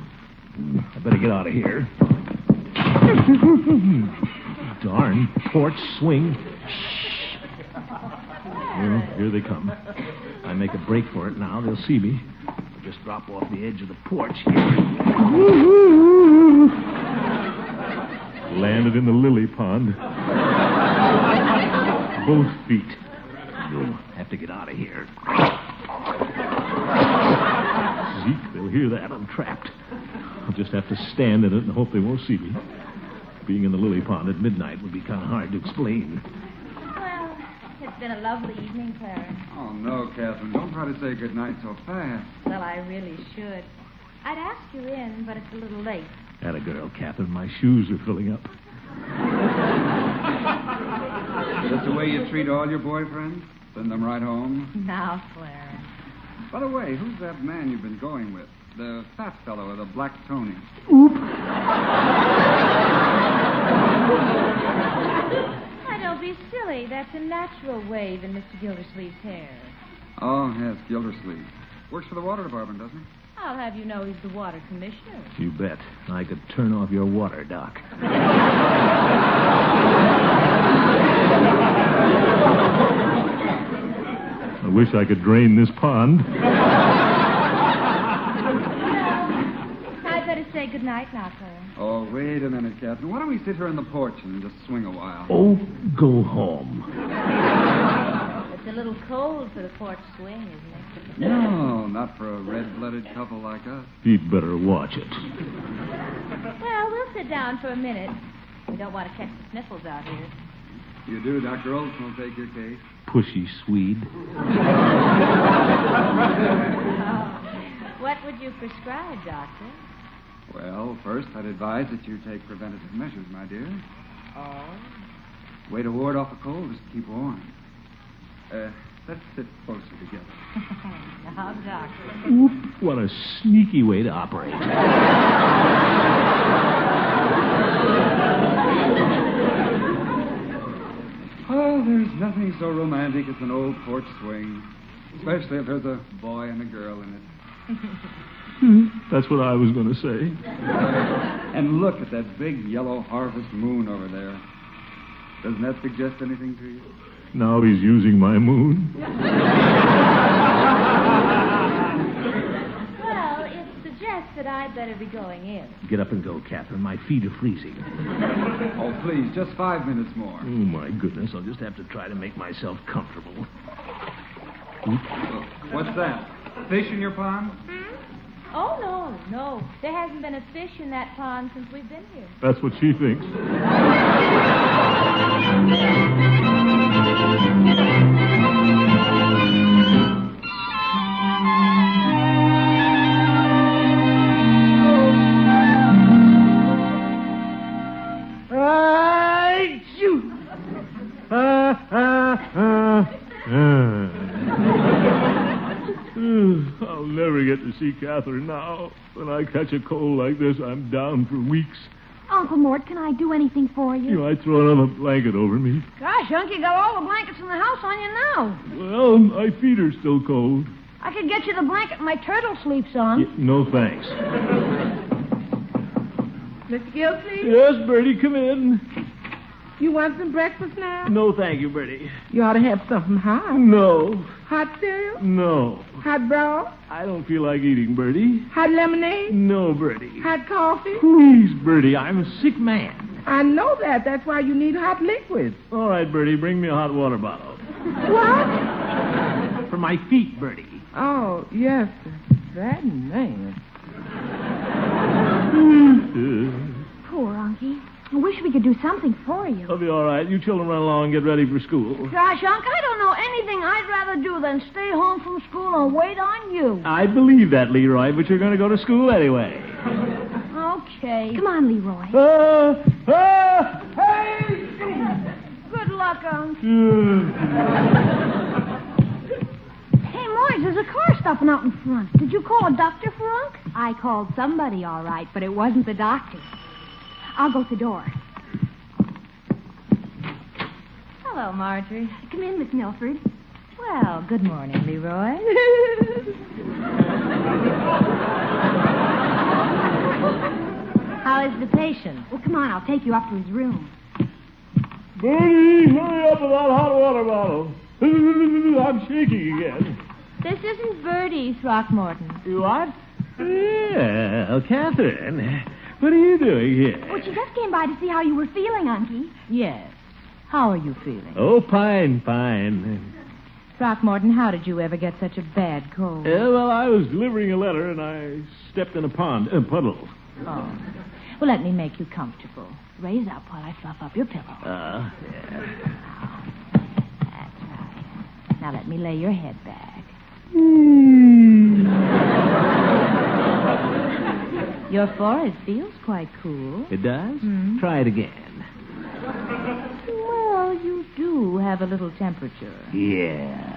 I better get out of here. Darn porch swing. Shh. Well, here they come. I make a break for it now, they'll see me. I'll just drop off the edge of the porch here. Landed in the lily pond. Both feet. You'll have to get out of here. Zeke, they'll hear that. I'm trapped. I'll just have to stand in it and hope they won't see me. Being in the lily pond at midnight would be kind of hard to explain. Well, it's been a lovely evening, Clarence. Oh, no, Catherine. Don't try to say goodnight so fast. Well, I really should. I'd ask you in, but it's a little late. Atta girl, Catherine. My shoes are filling up. Is that the way you treat all your boyfriends? Send them right home? Now, Clarence. By the way, who's that man you've been going with? The fat fellow with the black Tony. Now, don't be silly. That's a natural wave in Mr. Gildersleeve's hair. Oh, yes, Gildersleeve. Works for the water department, doesn't he? I'll have you know he's the water commissioner. You bet. I could turn off your water, Doc. I wish I could drain this pond. I'd better say goodnight now, Clarence. Oh, wait a minute, Catherine. Why don't we sit here on the porch and just swing a while? Oh, go home. It's a little cold for the porch swing, isn't it? No, not for a red-blooded couple like us. You'd better watch it. Well, we'll sit down for a minute. We don't want to catch the sniffles out here. You do, Dr. Olsen will take your case. Pushy Swede. What would you prescribe, Doctor? Well, first, I'd advise that you take preventative measures, my dear. Oh? Way to ward off a cold is to keep warm. Let's sit closer together. Now, Doctor. Oop, what a sneaky way to operate. Oh, there's nothing so romantic as an old porch swing. Especially if there's a boy and a girl in it. That's what I was going to say. And look at that big yellow harvest moon over there. Doesn't that suggest anything to you? Now he's using my moon. Well, it suggests that I'd better be going in. Get up and go, Catherine. My feet are freezing. Oh, please, just 5 minutes more. Oh, my goodness. I'll just have to try to make myself comfortable. What's that? Fish in your pond? Oh, no. There hasn't been a fish in that pond since we've been here. That's what she thinks. I'll never get to see Catherine now. When I catch a cold like this, I'm down for weeks. Uncle Mort, can I do anything for you? I throw another blanket over me. Gosh, Unc, you got all the blankets in the house on you now. Well, my feet are still cold. I could get you the blanket my turtle sleeps on. No, thanks. Mr. Gildersleeve? Yes, Bertie, come in. You want some breakfast now? No, thank you, Bertie. You ought to have something hot. No. Hot cereal? No. Hot broth? I don't feel like eating, Bertie. Hot lemonade? No, Bertie. Hot coffee? Please, Bertie, I'm a sick man. I know that. That's why you need hot liquids. All right, Bertie, bring me a hot water bottle. What? For my feet, Bertie. Oh, yes. That man. Poor Unky. I wish we could do something for you. I'll be all right. You children run along and get ready for school. Gosh, Unc, I don't know anything I'd rather do than stay home from school and wait on you. I believe that, Leroy, but you're going to go to school anyway. Okay. Come on, Leroy. Hey! Good luck, Unc. Hey, Morris, there's a car stopping out in front. Did you call a doctor for Unc? I called somebody, all right, but it wasn't the doctor. I'll go to the door. Hello, Marjorie. Come in, Miss Milford. Well, good morning, Leroy. How is the patient? Well, come on, I'll take you up to his room. Bertie, hurry up with that hot water bottle. I'm shaking again. This isn't Bertie, Throckmorton. What? Well, Catherine, What are you doing here? Well, she just came by to see how you were feeling, Unky. Yes. How are you feeling? Oh, fine. Throckmorton, how did you ever get such a bad cold? Well, I was delivering a letter, and I stepped in a puddle. Oh. Well, let me make you comfortable. Raise up while I fluff up your pillow. Yeah. That's right. Now let me lay your head back. Your forehead feels quite cool. It does? Hmm? Try it again. Well, you do have a little temperature. Yeah.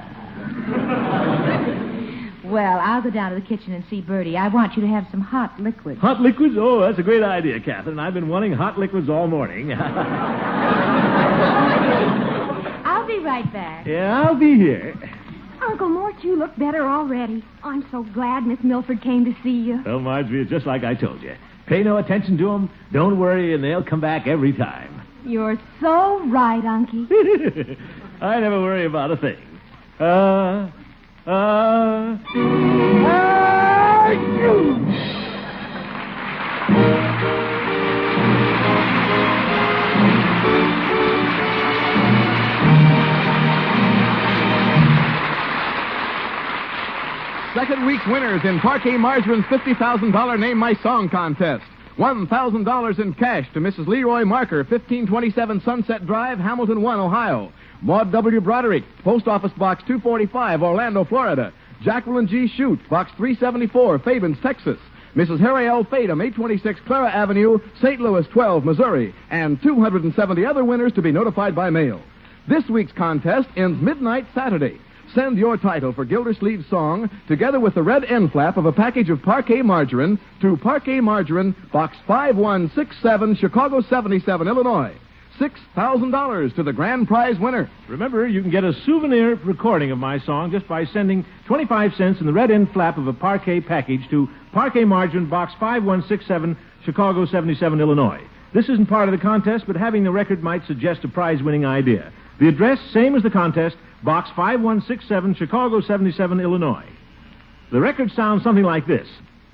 Well, I'll go down to the kitchen and see Bertie. I want you to have some hot liquid. Hot liquids? Oh, that's a great idea, Catherine. I've been wanting hot liquids all morning. I'll be right back. Yeah, I'll be here. Uncle Mort, you look better already. I'm so glad Miss Milford came to see you. Well, Marjorie, it's just like I told you. Pay no attention to them. Don't worry, and they'll come back every time. You're so right, Unky. I never worry about a thing. Second week's winners in Parquet Margarine's $50,000 Name My Song contest. $1,000 in cash to Mrs. Leroy Marker, 1527 Sunset Drive, Hamilton 1, Ohio. Maud W. Broderick, Post Office Box 245, Orlando, Florida. Jacqueline G. Shute, Box 374, Fabens, Texas. Mrs. Harry L. Fadum, 826 Clara Avenue, St. Louis 12, Missouri. And 270 other winners to be notified by mail. This week's contest ends midnight Saturday. Send your title for Gildersleeve's song, together with the red end flap of a package of Parquet Margarine, to Parquet Margarine, Box 5167, Chicago 77, Illinois. $6,000 to the grand prize winner. Remember, you can get a souvenir recording of my song just by sending 25 cents in the red end flap of a Parquet package to Parquet Margarine, Box 5167, Chicago 77, Illinois. This isn't part of the contest, but having the record might suggest a prize-winning idea. The address, same as the contest, Box 5167, Chicago 77, Illinois. The record sounds something like this.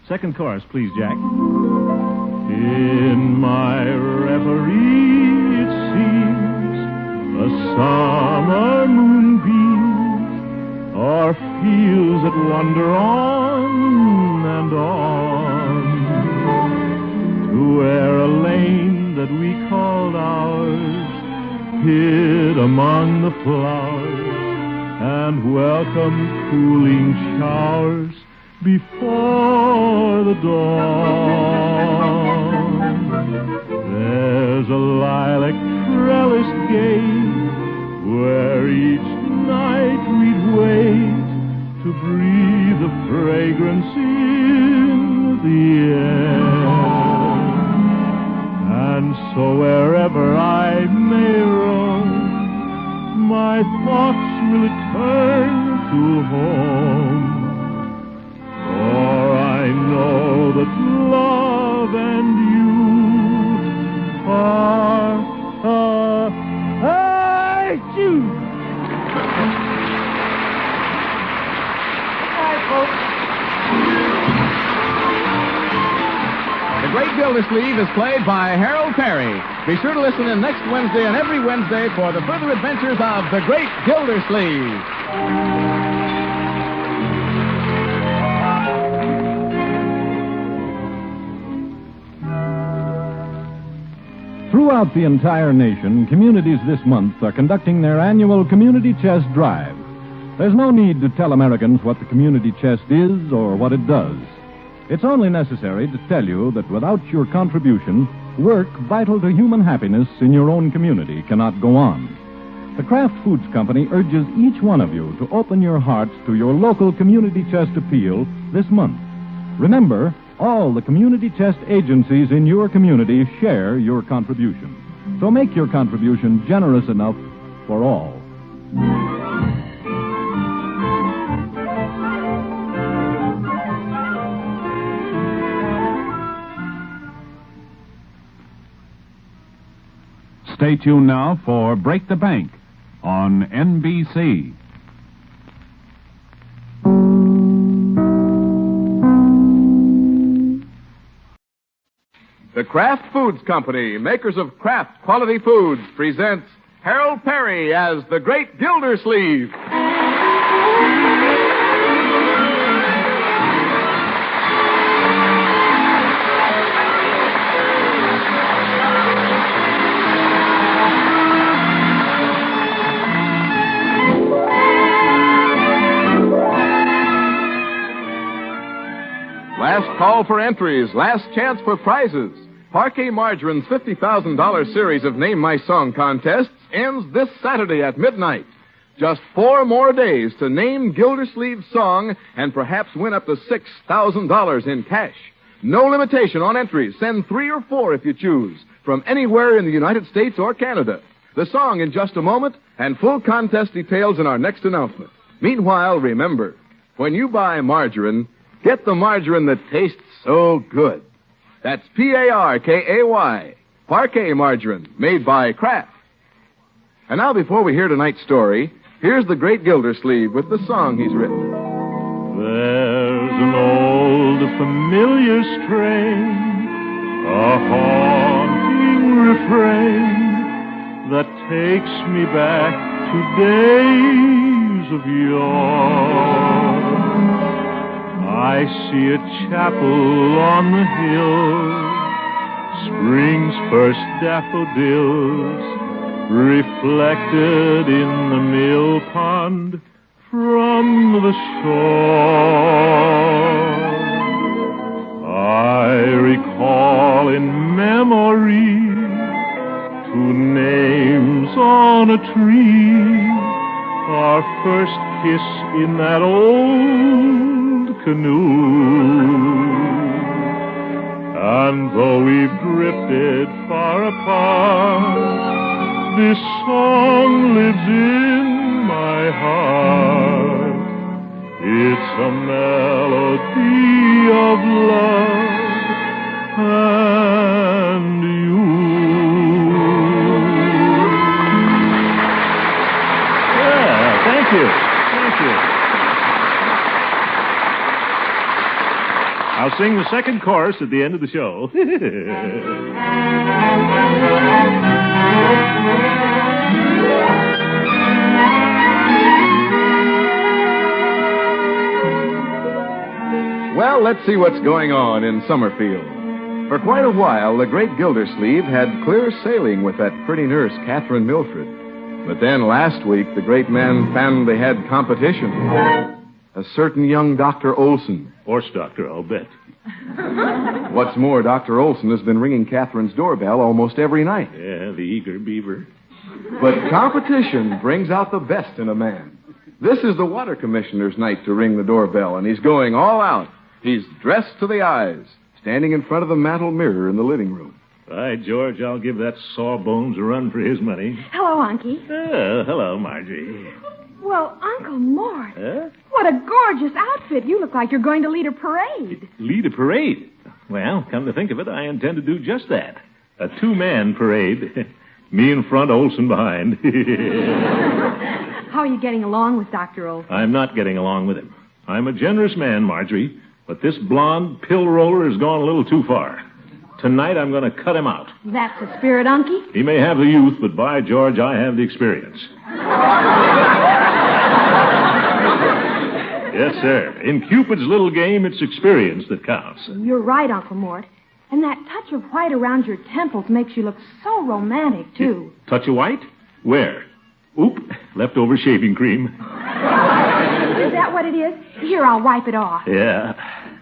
Second chorus, please, Jack. In my reverie, it seems a summer moonbeam o'er fields that wander on and on to where a lane that we called ours hid among the flowers and welcomed cooling showers before the dawn. There's a lilac trellis gate where each night we'd wait to breathe the fragrance in the air. And so wherever I may roam, my thoughts will return to home. For I know that love and you are you. Hi, folks. The Great Gildersleeve is played by Harold Perry. Be sure to listen in next Wednesday and every Wednesday for the further adventures of the Great Gildersleeve. Throughout the entire nation, communities this month are conducting their annual Community Chest Drive. There's no need to tell Americans what the Community Chest is or what it does. It's only necessary to tell you that without your contribution, work vital to human happiness in your own community cannot go on. The Kraft Foods Company urges each one of you to open your hearts to your local Community Chest appeal this month. Remember, all the Community Chest agencies in your community share your contribution. So make your contribution generous enough for all. Stay tuned now for Break the Bank on NBC. The Kraft Foods Company, makers of Kraft Quality Foods, presents Harold Perry as the Great Gildersleeve. Last call for entries, last chance for prizes. Parquet Margarine's $50,000 series of Name My Song contests ends this Saturday at midnight. Just 4 more days to name Gildersleeve's song and perhaps win up to $6,000 in cash. No limitation on entries. Send 3 or 4 if you choose, from anywhere in the United States or Canada. The song in just a moment, and full contest details in our next announcement. Meanwhile, remember, when you buy margarine, get the margarine that tastes so good. That's Parkay, Parquet Margarine, made by Kraft. And now, before we hear tonight's story, here's the Great Gildersleeve with the song he's written. There's an old familiar strain, a haunting refrain that takes me back to days of yore. I see a chapel on the hill, spring's first daffodils reflected in the mill pond from the shore. I recall in memory 2 names on a tree, our first kiss in that old canoe. And though we've drifted far apart, this song lives in my heart. It's a melody of love and you. Yeah, thank you. Thank you. I'll sing the second chorus at the end of the show. Well, let's see what's going on in Summerfield. For quite a while, the Great Gildersleeve had clear sailing with that pretty nurse, Catherine Milford. But then last week, the great man found they had competition. A certain young Dr. Olsen. Horse doctor, I'll bet. What's more, Dr. Olsen has been ringing Catherine's doorbell almost every night. Yeah, the eager beaver. But competition brings out the best in a man. This is the water commissioner's night to ring the doorbell, and he's going all out. He's dressed to the eyes, standing in front of the mantel mirror in the living room. By George, I'll give that sawbones a run for his money. Hello, Unky. Hello, Margie. Well, Uncle Mort, what a gorgeous outfit. You look like you're going to lead a parade. Lead a parade? Well, come to think of it, I intend to do just that. A 2-man parade. Me in front, Olsen behind. How are you getting along with Dr. Olsen? I'm not getting along with him. I'm a generous man, Marjorie, but this blonde pill roller has gone a little too far. Tonight I'm going to cut him out. That's the spirit, Unky. He may have the youth, but by George, I have the experience. Yes, sir. In Cupid's little game, it's experience that counts. You're right, Uncle Mort. And that touch of white around your temples makes you look so romantic, too. Touch of white? Where? Oop, leftover shaving cream. Is that what it is? Here, I'll wipe it off. Yeah.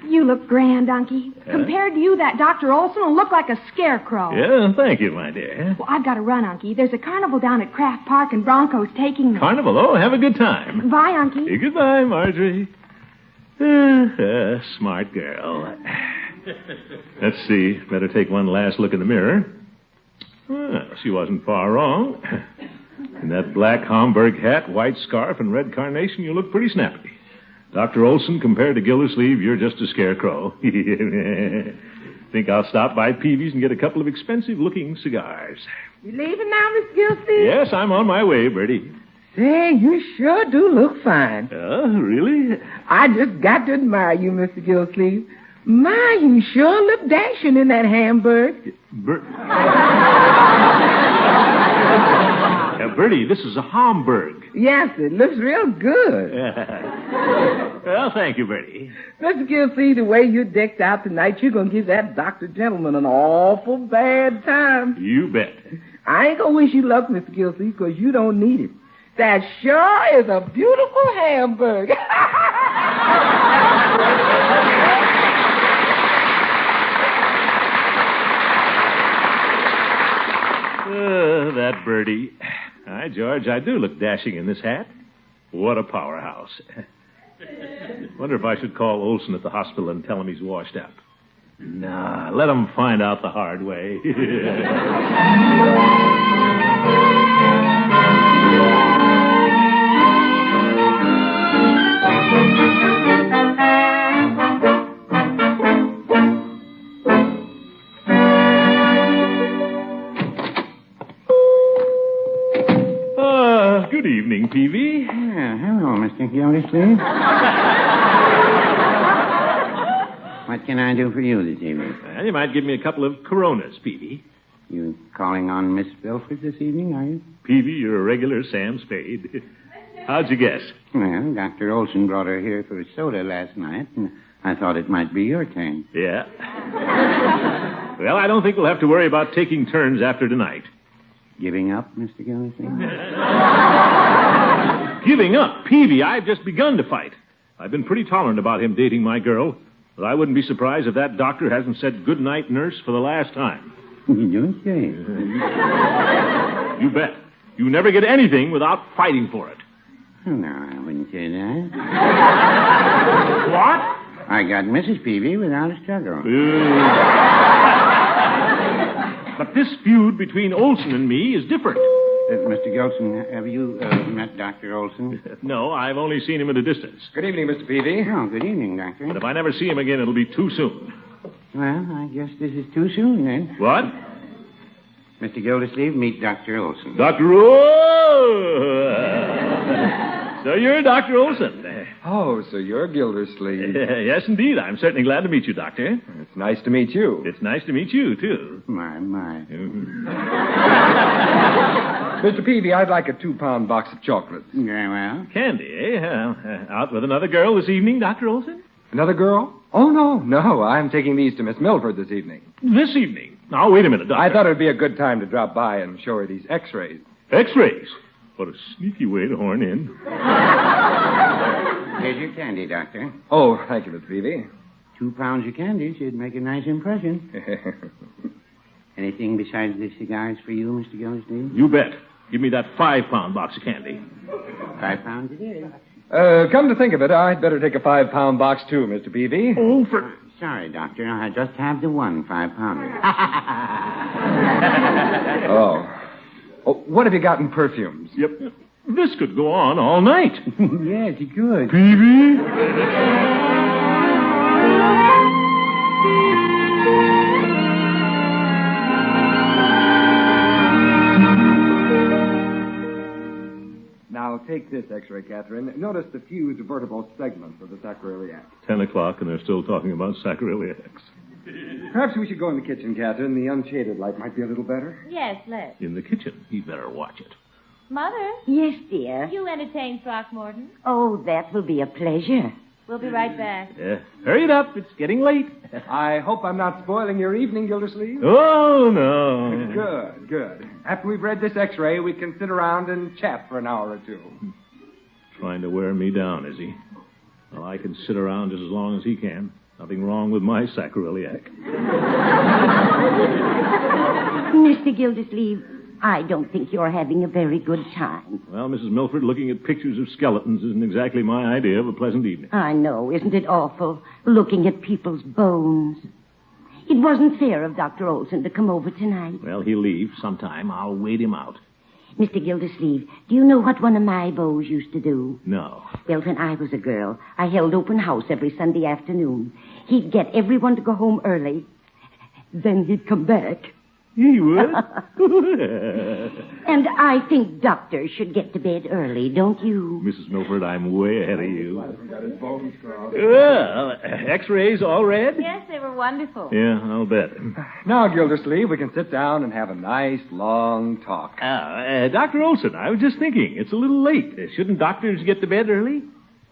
You look grand, Unky. Compared to you, that Dr. Olsen will look like a scarecrow. Yeah, thank you, my dear. Well, I've got to run, Unky. There's a carnival down at Kraft Park, and Bronco's taking me. Carnival? Oh, have a good time. Bye, Unky. Goodbye, Marjorie. Smart girl. Let's see. Better take one last look in the mirror. Well, she wasn't far wrong. In that black Homburg hat, white scarf, and red carnation, you look pretty snappy. Dr. Olsen, compared to Gildersleeve, you're just a scarecrow. Think I'll stop by Peavy's and get a couple of expensive-looking cigars. You leaving now, Miss Gildersleeve? Yes, I'm on my way, Bertie. Say, you sure do look fine. Oh, really? I just got to admire you, Mr. Gildersleeve. My, you sure look dashing in that Hamburg. Bertie, this is a Hamburg. Yes, it looks real good. Well, thank you, Bertie. Mr. Gildersleeve, the way you're decked out tonight, you're going to give that doctor gentleman an awful bad time. You bet. I ain't going to wish you luck, Mr. Gildersleeve, because you don't need it. That sure is a beautiful Hamburg. That Bertie. Hi, George, I do look dashing in this hat. What a powerhouse. Wonder if I should call Olsen at the hospital and tell him he's washed up. Nah, let him find out the hard way. Good evening, Peavy. Hello, Mr. Gildersleeve. What can I do for you this evening? Well, you might give me a couple of Coronas, Peavy. You calling on Miss Milford this evening, are you? Peavy, you're a regular Sam Spade. How'd you guess? Well, Dr. Olsen brought her here for a soda last night, and I thought it might be your turn. Yeah. Well, I don't think we'll have to worry about taking turns after tonight. Giving up, Mr. Gildersleeve? Giving up? Peavy, I've just begun to fight. I've been pretty tolerant about him dating my girl, but I wouldn't be surprised if that doctor hasn't said good night, nurse, for the last time. You don't say. You bet. You never get anything without fighting for it. Oh, no, I wouldn't say that. What? I got Mrs. Peavy without a struggle. But this feud between Olsen and me is different. Mr. Gilson, have you met Dr. Olsen? No, I've only seen him at a distance. Good evening, Mr. Peavy. Oh, good evening, Doctor. But if I never see him again, it'll be too soon. Well, I guess this is too soon, then. What? Mr. Gildersleeve, meet Dr. Olsen. Dr. So you're Dr. Olsen. Oh, so you're Gildersleeve. Yes, indeed. I'm certainly glad to meet you, Doctor. It's nice to meet you. It's nice to meet you, too. My. Mr. Peavy, I'd like a 2-pound box of chocolates. Very well. Candy, eh? Out with another girl this evening, Dr. Olsen? Another girl? Oh, no. I'm taking these to Miss Milford this evening. This evening? Now, wait a minute, Doctor. I thought it would be a good time to drop by and show her these x-rays. X-rays? What a sneaky way to horn in. Here's your candy, Doctor. Oh, thank you, Miss Peavy. 2 pounds of candy should make a nice impression. Anything besides the cigars for you, Mr. Gildersleeve? You bet. Give me that 5-pound box of candy. 5 pounds it is. Come to think of it, I'd better take a 5-pound box, too, Mr. Peavy. Oh, for... Sorry, Doctor. I just have the one 5-pounder. Oh, what have you got in perfumes? Yep. This could go on all night. Yes, it could. Peavy? Now, take this x-ray, Catherine. Notice the fused vertebral segments of the sacroiliac. 10 o'clock, and they're still talking about sacroiliacs. Perhaps we should go in the kitchen, Catherine. The unshaded light might be a little better. Yes, let's. In the kitchen. He'd better watch it. Mother? Yes, dear. You entertain Throckmorton? Oh, that will be a pleasure. We'll be right back. Hurry it up. It's getting late. I hope I'm not spoiling your evening, Gildersleeve. Oh, no. Good. After we've read this x-ray, we can sit around and chat for an hour or two. Trying to wear me down, is he? Well, I can sit around just as long as he can. Nothing wrong with my sacroiliac. Mr. Gildersleeve, I don't think you're having a very good time. Well, Mrs. Milford, looking at pictures of skeletons isn't exactly my idea of a pleasant evening. I know. Isn't it awful, looking at people's bones? It wasn't fair of Dr. Olsen to come over tonight. Well, he'll leave sometime. I'll wait him out. Mr. Gildersleeve, do you know what one of my beaux used to do? No. Well, when I was a girl, I held open house every Sunday afternoon. He'd get everyone to go home early. Then he'd come back. He would. And I think doctors should get to bed early, don't you? Mrs. Milford, I'm way ahead of you. Well, X-rays all read? Yes, they were wonderful. Yeah, I'll bet. Now, Gildersleeve, we can sit down and have a nice, long talk. Dr. Olsen, I was just thinking, it's a little late. Shouldn't doctors get to bed early?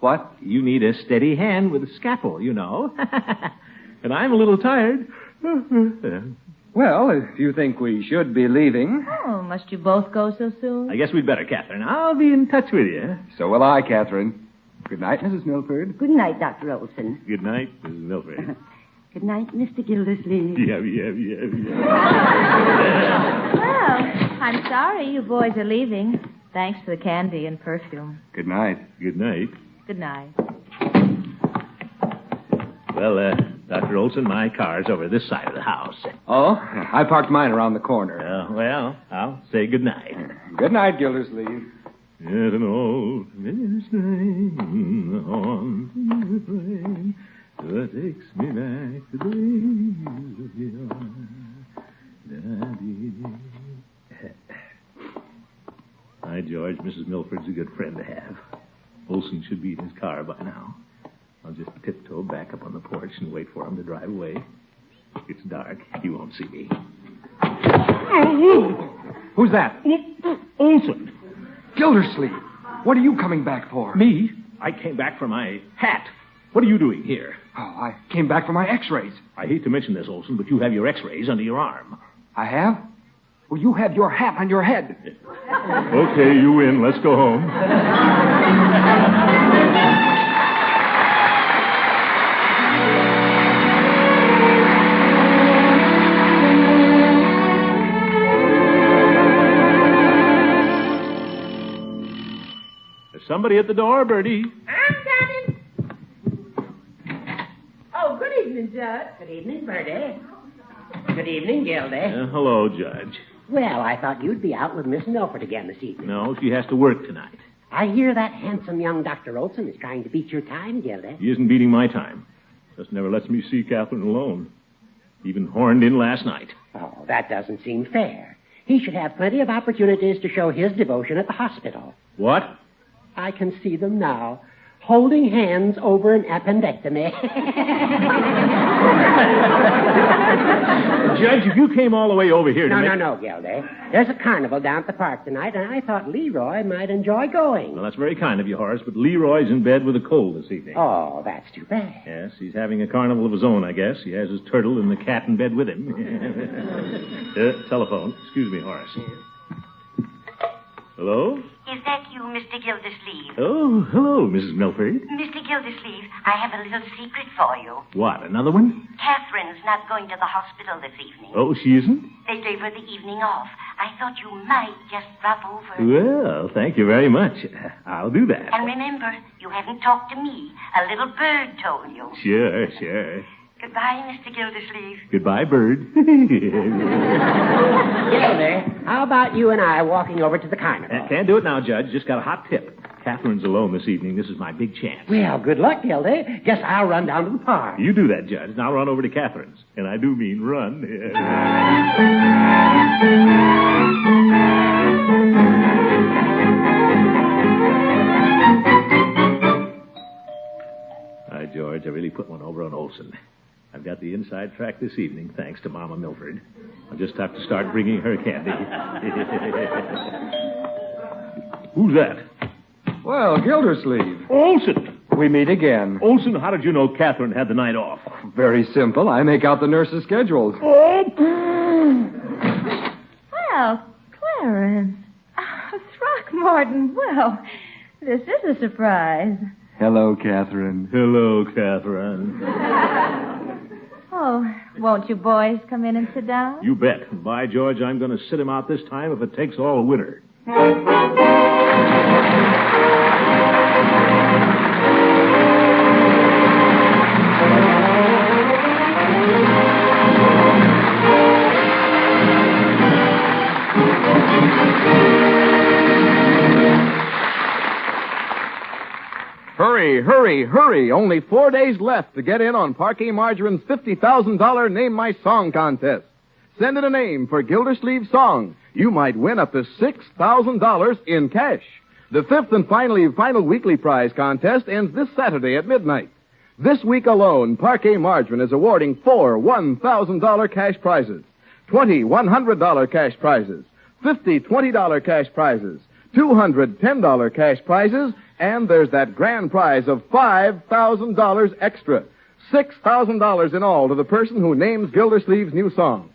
What? You need a steady hand with a scalpel, you know. And I'm a little tired. Well, if you think we should be leaving. Oh, must you both go so soon? I guess we'd better, Catherine. I'll be in touch with you. So will I, Catherine. Good night, Mrs. Milford. Good night, Dr. Olsen. Good night, Mrs. Milford. Good night, Mr. Gildersleeve. Yeah. Well, I'm sorry you boys are leaving. Thanks for the candy and perfume. Good night. Good night. Good night. Well, Dr. Olsen, my car's over this side of the house. Oh? I parked mine around the corner. Well, I'll say good night. Good night, Gildersleeve. Yet an old ministry on the train that takes me back to days of yore. By George, Mrs. Milford's a good friend to have. Olsen should be in his car by now. I'll just tiptoe back up on the porch and wait for him to drive away. It's dark. He won't see me. Who's that? Olsen. Gildersleeve. What are you coming back for? Me? I came back for my hat. What are you doing here? Oh, I came back for my x-rays. I hate to mention this, Olsen, but you have your x-rays under your arm. I have? Well, you have your hat on your head. Okay, you win. Let's go home. There's somebody at the door, Bertie. I'm coming. Oh, good evening, Judge. Good evening, Bertie. Good evening, Gildy. Hello, Judge. Well, I thought you'd be out with Miss Milford again this evening. No, she has to work tonight. I hear that handsome young Dr. Olsen is trying to beat your time, Gildy. He isn't beating my time. Just never lets me see Catherine alone. Even horned in last night. Oh, that doesn't seem fair. He should have plenty of opportunities to show his devotion at the hospital. What? I can see them now, holding hands over an appendectomy. Judge, if you came all the way over here to No, Gildy. There's a carnival down at the park tonight, and I thought Leroy might enjoy going. Well, that's very kind of you, Horace, but Leroy's in bed with a cold this evening. Oh, that's too bad. Yes, he's having a carnival of his own, I guess. He has his turtle and the cat in bed with him. Telephone. Excuse me, Horace. Hello? Is that you, Mr. Gildersleeve? Oh, hello, Mrs. Milford. Mr. Gildersleeve, I have a little secret for you. What, another one? Catherine's not going to the hospital this evening. Oh, she isn't? They gave her the evening off. I thought you might just drop over. Well, thank you very much. I'll do that. And remember, you haven't talked to me. A little bird told you. Sure. Goodbye, Mr. Gildersleeve. Goodbye, bird. Gildy, how about you and I walking over to the carnival? Can't do it now, Judge. Just got a hot tip. Catherine's alone this evening. This is my big chance. Well, good luck, Gildy. Guess I'll run down to the park. You do that, Judge, and I'll run over to Catherine's. And I do mean run. Hi, George. I really put one over on Olsen. I've got the inside track this evening, thanks to Mama Milford. I'll just have to start bringing her candy. Who's that? Well, Gildersleeve. Olsen! We meet again. Olsen, how did you know Catherine had the night off? Very simple. I make out the nurse's schedules. Well, Clarence. Throckmorton, well, this is a surprise. Hello, Catherine. Hello, Catherine. Oh, won't you boys come in and sit down? You bet. And by George, I'm going to sit him out this time if it takes all winter. Hurry. Only 4 days left to get in on Parquet Margarine's $50,000 Name My Song contest. send in a name for Gildersleeve's song. You might win up to $6,000 in cash. The fifth and final weekly prize contest ends this Saturday at midnight. This week alone, Parquet Margarine is awarding 4 $1,000 cash prizes, 20 $100 cash prizes, 50 $20 cash prizes, 200 $10 cash prizes, and there's that grand prize of $5,000 extra. $6,000 in all to the person who names Gildersleeve's new song.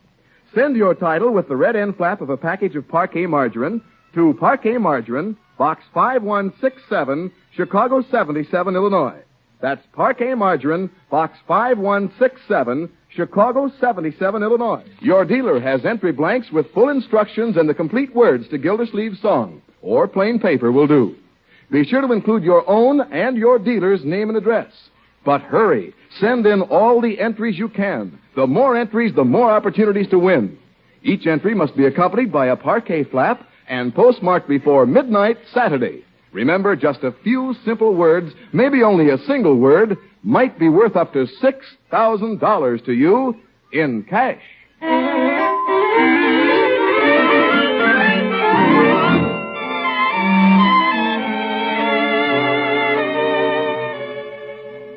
Send your title with the red end flap of a package of Parquet Margarine to Parquet Margarine, Box 5167, Chicago 77, Illinois. That's Parquet Margarine, Box 5167, Chicago 77, Illinois. Your dealer has entry blanks with full instructions and the complete words to Gildersleeve's song, or plain paper will do. Be sure to include your own and your dealer's name and address. But hurry, send in all the entries you can. The more entries, the more opportunities to win. Each entry must be accompanied by a parquet flap and postmarked before midnight Saturday. Remember, just a few simple words, maybe only a single word, might be worth up to $6,000 to you in cash.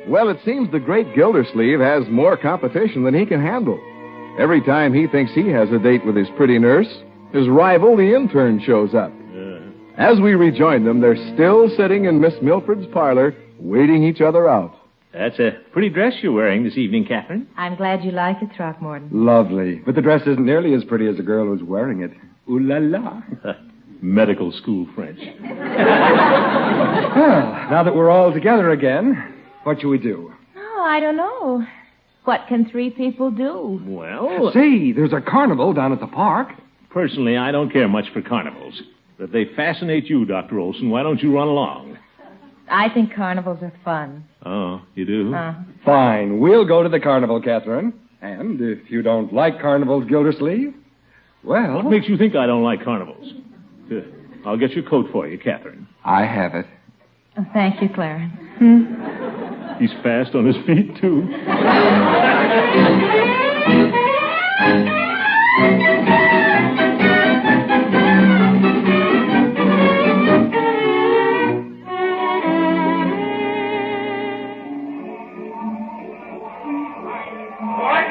Well, it seems the great Gildersleeve has more competition than he can handle. Every time he thinks he has a date with his pretty nurse, his rival, the intern, shows up. As we rejoin them, they're still sitting in Miss Milford's parlor, waiting each other out. That's a pretty dress you're wearing this evening, Catherine. I'm glad you like it, Throckmorton. Lovely. But the dress isn't nearly as pretty as the girl who's wearing it. Ooh la la. Medical school French. Well, now that we're all together again, what shall we do? Oh, I don't know. What can 3 people do? Well... Say, there's a carnival down at the park. Personally, I don't care much for carnivals. But if they fascinate you, Dr. Olsen, why don't you run along? I think carnivals are fun. Oh, you do? Fine. We'll go to the carnival, Catherine. And if you don't like carnivals, Gildersleeve, well... What makes you think I don't like carnivals? I'll get your coat for you, Catherine. I have it. Oh, thank you, Clarence. He's fast on his feet, too.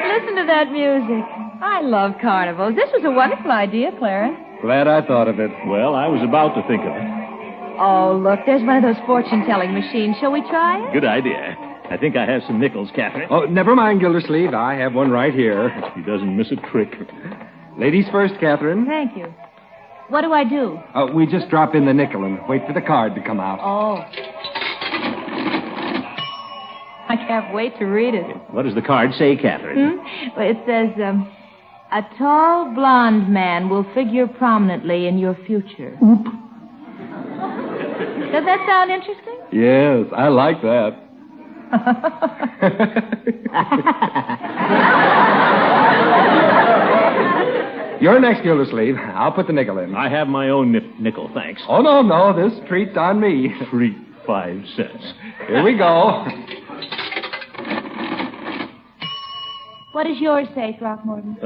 Listen to that music. I love carnivals. This was a wonderful idea, Clarence. Glad I thought of it. Well, I was about to think of it. Oh, look, there's one of those fortune-telling machines. Shall we try it? Good idea. I think I have some nickels, Catherine. Oh, never mind, Gildersleeve. I have one right here. He doesn't miss a trick. Ladies first, Catherine. Thank you. What do I do? We just drop in the nickel and wait for the card to come out. Oh. I can't wait to read it. What does the card say, Catherine? Well, it says, a tall blonde man will figure prominently in your future. Oop. Does that sound interesting? Yes, I like that. You're next, Gildersleeve. I'll put the nickel in. I have my own nickel, thanks. Oh, no. This treat's on me. Treat 5 cents. Here we go. What does yours say, Throckmorton?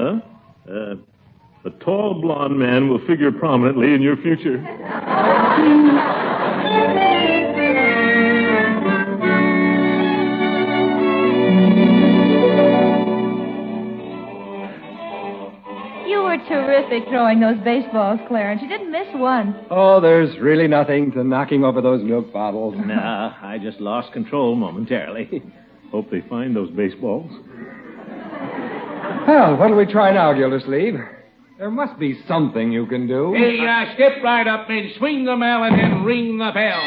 A tall blonde man will figure prominently in your future. You were terrific throwing those baseballs, Clarence. You didn't miss one. Oh, there's really nothing to knocking over those milk bottles. Nah, I just lost control momentarily. Hope they find those baseballs. Well, what'll we try now, Gildersleeve? There must be something you can do. Hey, step right up and swing the mallet and ring the bell.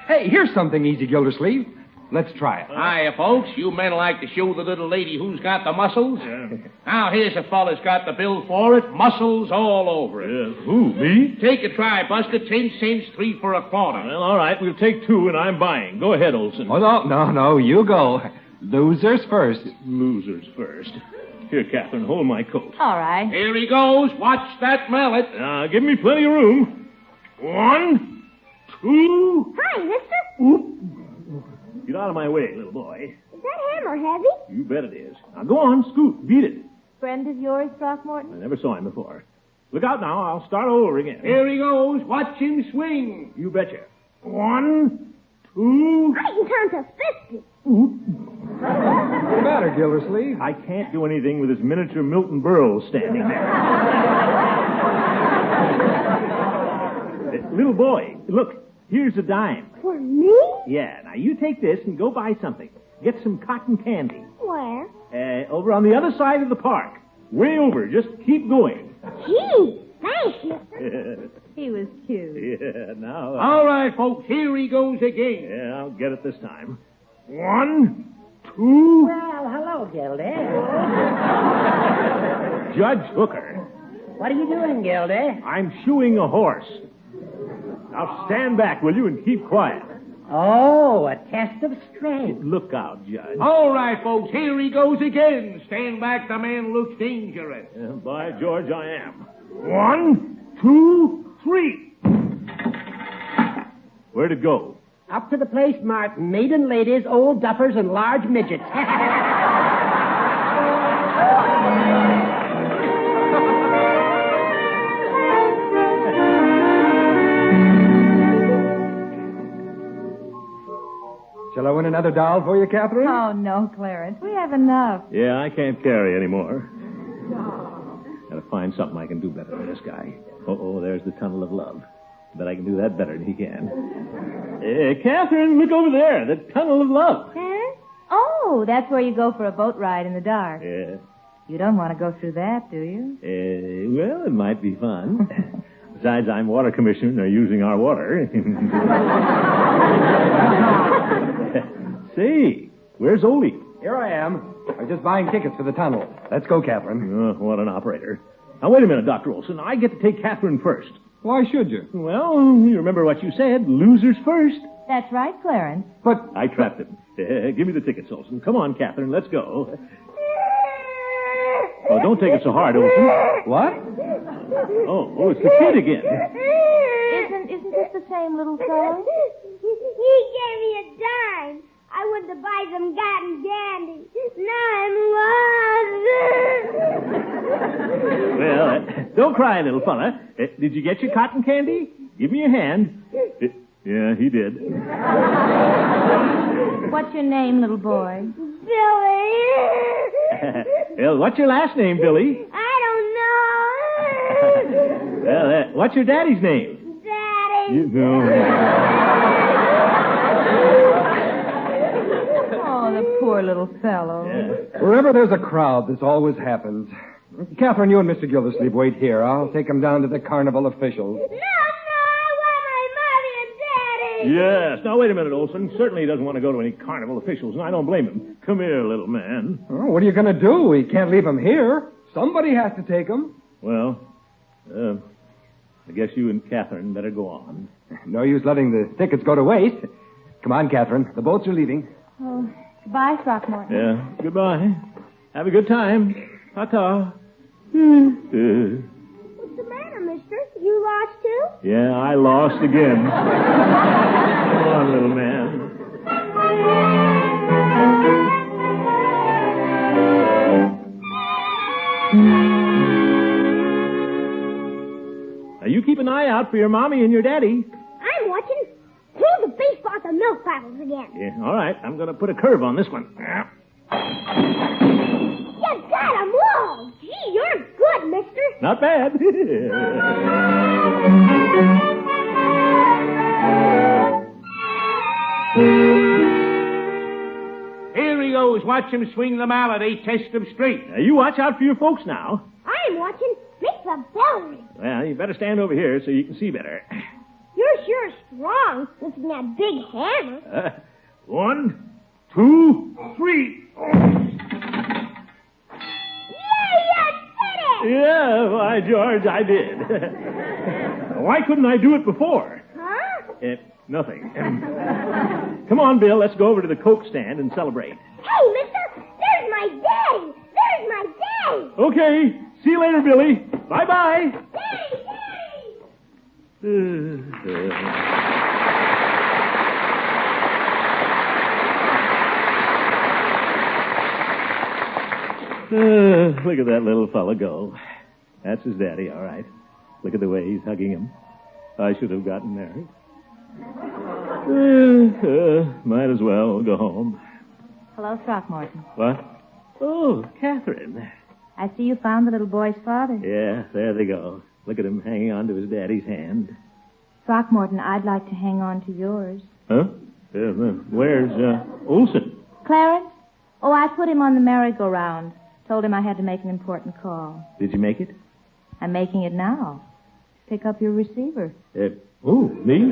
Hey, here's something easy, Gildersleeve. Let's try it. Hiya, folks. You men like to show the little lady who's got the muscles? Yeah. Now, here's a fella's got the bill for it. Muscles all over it. Who, me? Take a try, Buster. 10 cents, 3 for a quarter. Well, all right. We'll take 2, and I'm buying. Go ahead, Olsen. Oh, no. You go. Losers first. Losers first. Here, Catherine, hold my coat. All right. Here he goes. Watch that mallet. Give me plenty of room. 1, 2... Hi, mister. Oop. Get out of my way, little boy. Is that hammer heavy? You bet it is. Now, go on, scoot. Beat it. Friend of yours, Throckmorton? I never saw him before. Look out now. I'll start over again. Here he goes. Watch him swing. You betcha. 1, 2... I can count to 50. What's the matter, Gildersleeve? I can't do anything with this miniature Milton Berle standing there. Little boy, look, here's a dime. For me? Yeah, now you take this and go buy something. Get some cotton candy. Where? Over on the other side of the park. Way over. Just keep going. Gee, thanks, mister. He was cute. Yeah, now... All right, folks, here he goes again. Yeah, I'll get it this time. 1, 2... Well, hello, Gildy. Judge Hooker. What are you doing, Gildy? I'm shoeing a horse. Now stand back, will you, and keep quiet. Oh, a test of strength. Look out, Judge. All right, folks, here he goes again. Stand back, the man looks dangerous. By George, I am. 1, 2, 3. Where'd it go? Up to the place marked maiden ladies, old duffers, and large midgets. Shall I win another doll for you, Catherine? Oh, no, Clarence. We have enough. Yeah, I can't carry anymore. Gotta find something I can do better than this guy. Oh, there's the tunnel of love. Bet I can do that better than he can. Catherine, look over there. The tunnel of love. Huh? Oh, that's where you go for a boat ride in the dark. Yeah. You don't want to go through that, do you? Well, it might be fun. Besides, I'm water commissioner and they're using our water. Say, where's Oldie? Here I am. I'm just buying tickets for the tunnel. Let's go, Catherine. Oh, what an operator. Now, wait a minute, Dr. Olsen. I get to take Catherine first. Why should you? Well, you remember what you said. Losers first. That's right, Clarence. But... I trapped him. Give me the tickets, Olsen. Come on, Catherine. Let's go. Oh, don't take it so hard, Olsen. What? Oh, it's the kid again. Isn't this the same little fellow? He gave me a dime. I went to buy some cotton candy. Now I'm lost. Well, don't cry, little fella. Did you get your cotton candy? Give me your hand. Yeah, he did. What's your name, little boy? Billy. Well, what's your last name, Billy? I don't know. Well, what's your daddy's name? Daddy. Oh, the poor little fellow. Yeah. Wherever there's a crowd, this always happens. Catherine, you and Mr. Gildersleeve wait here. I'll take him down to the Carnival officials. No, I want my mommy and daddy. Yes. Now, wait a minute, Olsen. Certainly he doesn't want to go to any carnival officials, and I don't blame him. Come here, little man. Oh, what are you going to do? We can't leave him here. Somebody has to take him. Well, I guess you and Catherine better go on. No use letting the tickets go to waste. Come on, Catherine. The boats are leaving. Oh, goodbye, Throckmorton. Yeah. Goodbye. Have a good time. Ta-ta. What's the matter, mister? You lost too? Yeah, I lost again. Come on, little man. Now, you keep an eye out for your mommy and your daddy. I'm watching. Throw the baseball at the milk bottles again. Yeah, all right. I'm going to put a curve on this one. You got 'em all. Gee, you're good, mister. Not bad. Here he goes. Watch him swing the mallet. He test him straight. Now, you watch out for your folks now. I'm watching. Make the bell ring. Well, you better stand over here so you can see better. You're sure strong, lifting that big hammer. 1, 2, 3. Yeah, why, George, I did. Why couldn't I do it before? Huh? Nothing. Come on, Bill, let's go over to the Coke stand and celebrate. Hey, mister, there's my daddy. There's my daddy. Okay, see you later, Billy. Bye-bye. Daddy. Look at that little fella go. That's his daddy, all right. Look at the way he's hugging him. I should have gotten married. Might as well go home. Hello, Throckmorton. What? Oh, Catherine. I see you found the little boy's father. Yeah, there they go. Look at him hanging on to his daddy's hand. Throckmorton, I'd like to hang on to yours. Huh? Where's Olsen? Clarence? Oh, I put him on the merry-go-round. Told him I had to make an important call. Did you make it? I'm making it now. Pick up your receiver. Me?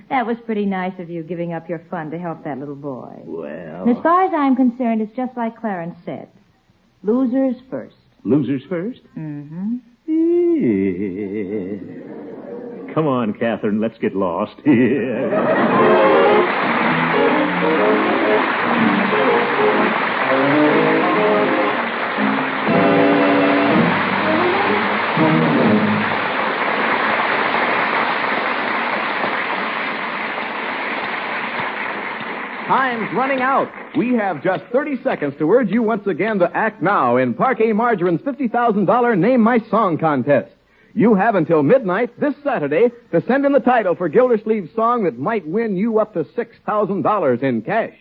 That was pretty nice of you, giving up your fun to help that little boy. Well... And as far as I'm concerned, it's just like Clarence said. Losers first. Losers first? Mm-hmm. Come on, Catherine, let's get lost. Time's running out. We have just 30 seconds to urge you once again to act now in Parquet Margarine's $50,000 Name My Song contest. You have until midnight this Saturday to send in the title for Gildersleeve's song that might win you up to $6,000 in cash.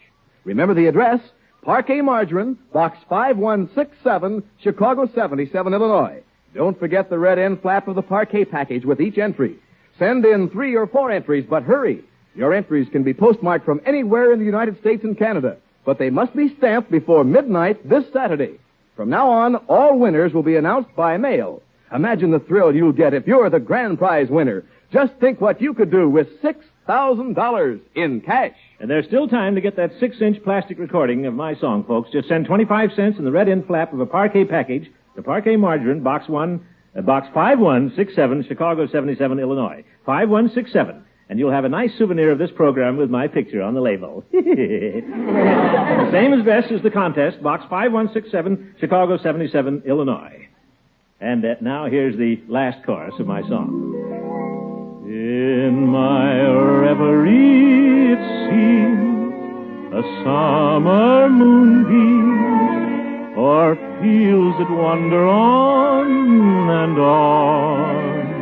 Remember the address, Parquet Margarine, Box 5167, Chicago 77, Illinois. Don't forget the red end flap of the Parquet package with each entry. Send in 3 or 4 entries, but hurry. Your entries can be postmarked from anywhere in the United States and Canada, but they must be stamped before midnight this Saturday. From now on, all winners will be announced by mail. Imagine the thrill you'll get if you're the grand prize winner. Just think what you could do with $6,000 in cash. And there's still time to get that 6-inch plastic recording of my song, folks. Just send 25 cents in the red end flap of a Parquet package to Parquet Margarine, Box 5167, Chicago 77, Illinois. 5167. And you'll have a nice souvenir of this program with my picture on the label. The same address as the contest, Box 5167, Chicago 77, Illinois. And now here's the last chorus of my song. In my reverie it seems a summer moonbeam o'er fields that wander on and on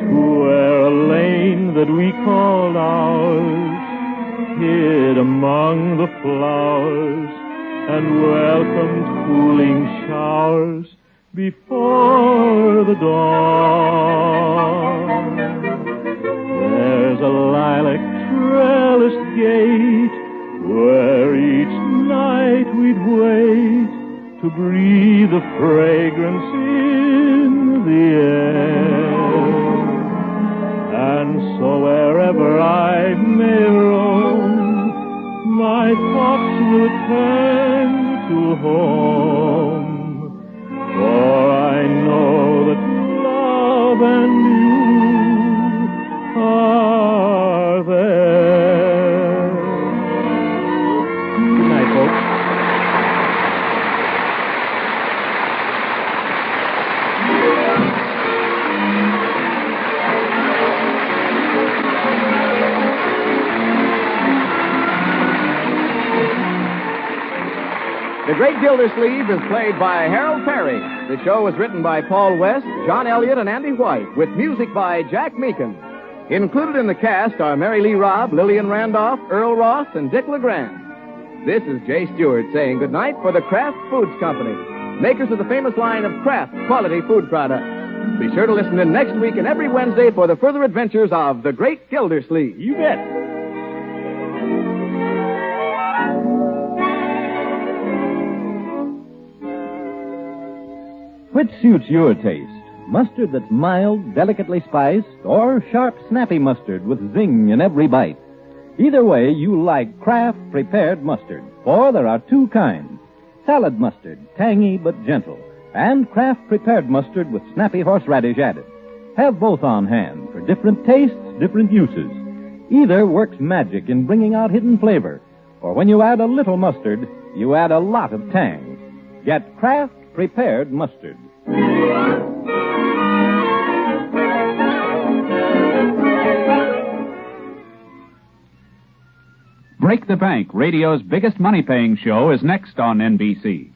to where a lane that we called ours hid among the flowers and welcomed cooling showers before the dawn. There's a lilac trellised gate where each night we'd wait to breathe the fragrance in the air. And so wherever I may roam, my thoughts will tend to home. For I know that love and you are there. Good night, folks. The Great Gildersleeve is played by Harold Perry. The show was written by Paul West, John Elliott, and Andy White, with music by Jack Meakin. Included in the cast are Mary Lee Robb, Lillian Randolph, Earl Ross, and Dick LeGrand. This is Jay Stewart saying goodnight for the Kraft Foods Company, makers of the famous line of Kraft quality food products. Be sure to listen in next week and every Wednesday for the further adventures of the Great Gildersleeve. You bet. Which suits your taste? Mustard that's mild, delicately spiced, or sharp, snappy mustard with zing in every bite? Either way, you like Kraft prepared mustard, for there are 2 kinds. Salad mustard, tangy but gentle, and Kraft prepared mustard with snappy horseradish added. Have both on hand for different tastes, different uses. Either works magic in bringing out hidden flavor, or when you add a little mustard, you add a lot of tang. Get Kraft prepared mustard. Break the Bank, radio's biggest money-paying show, is next on NBC.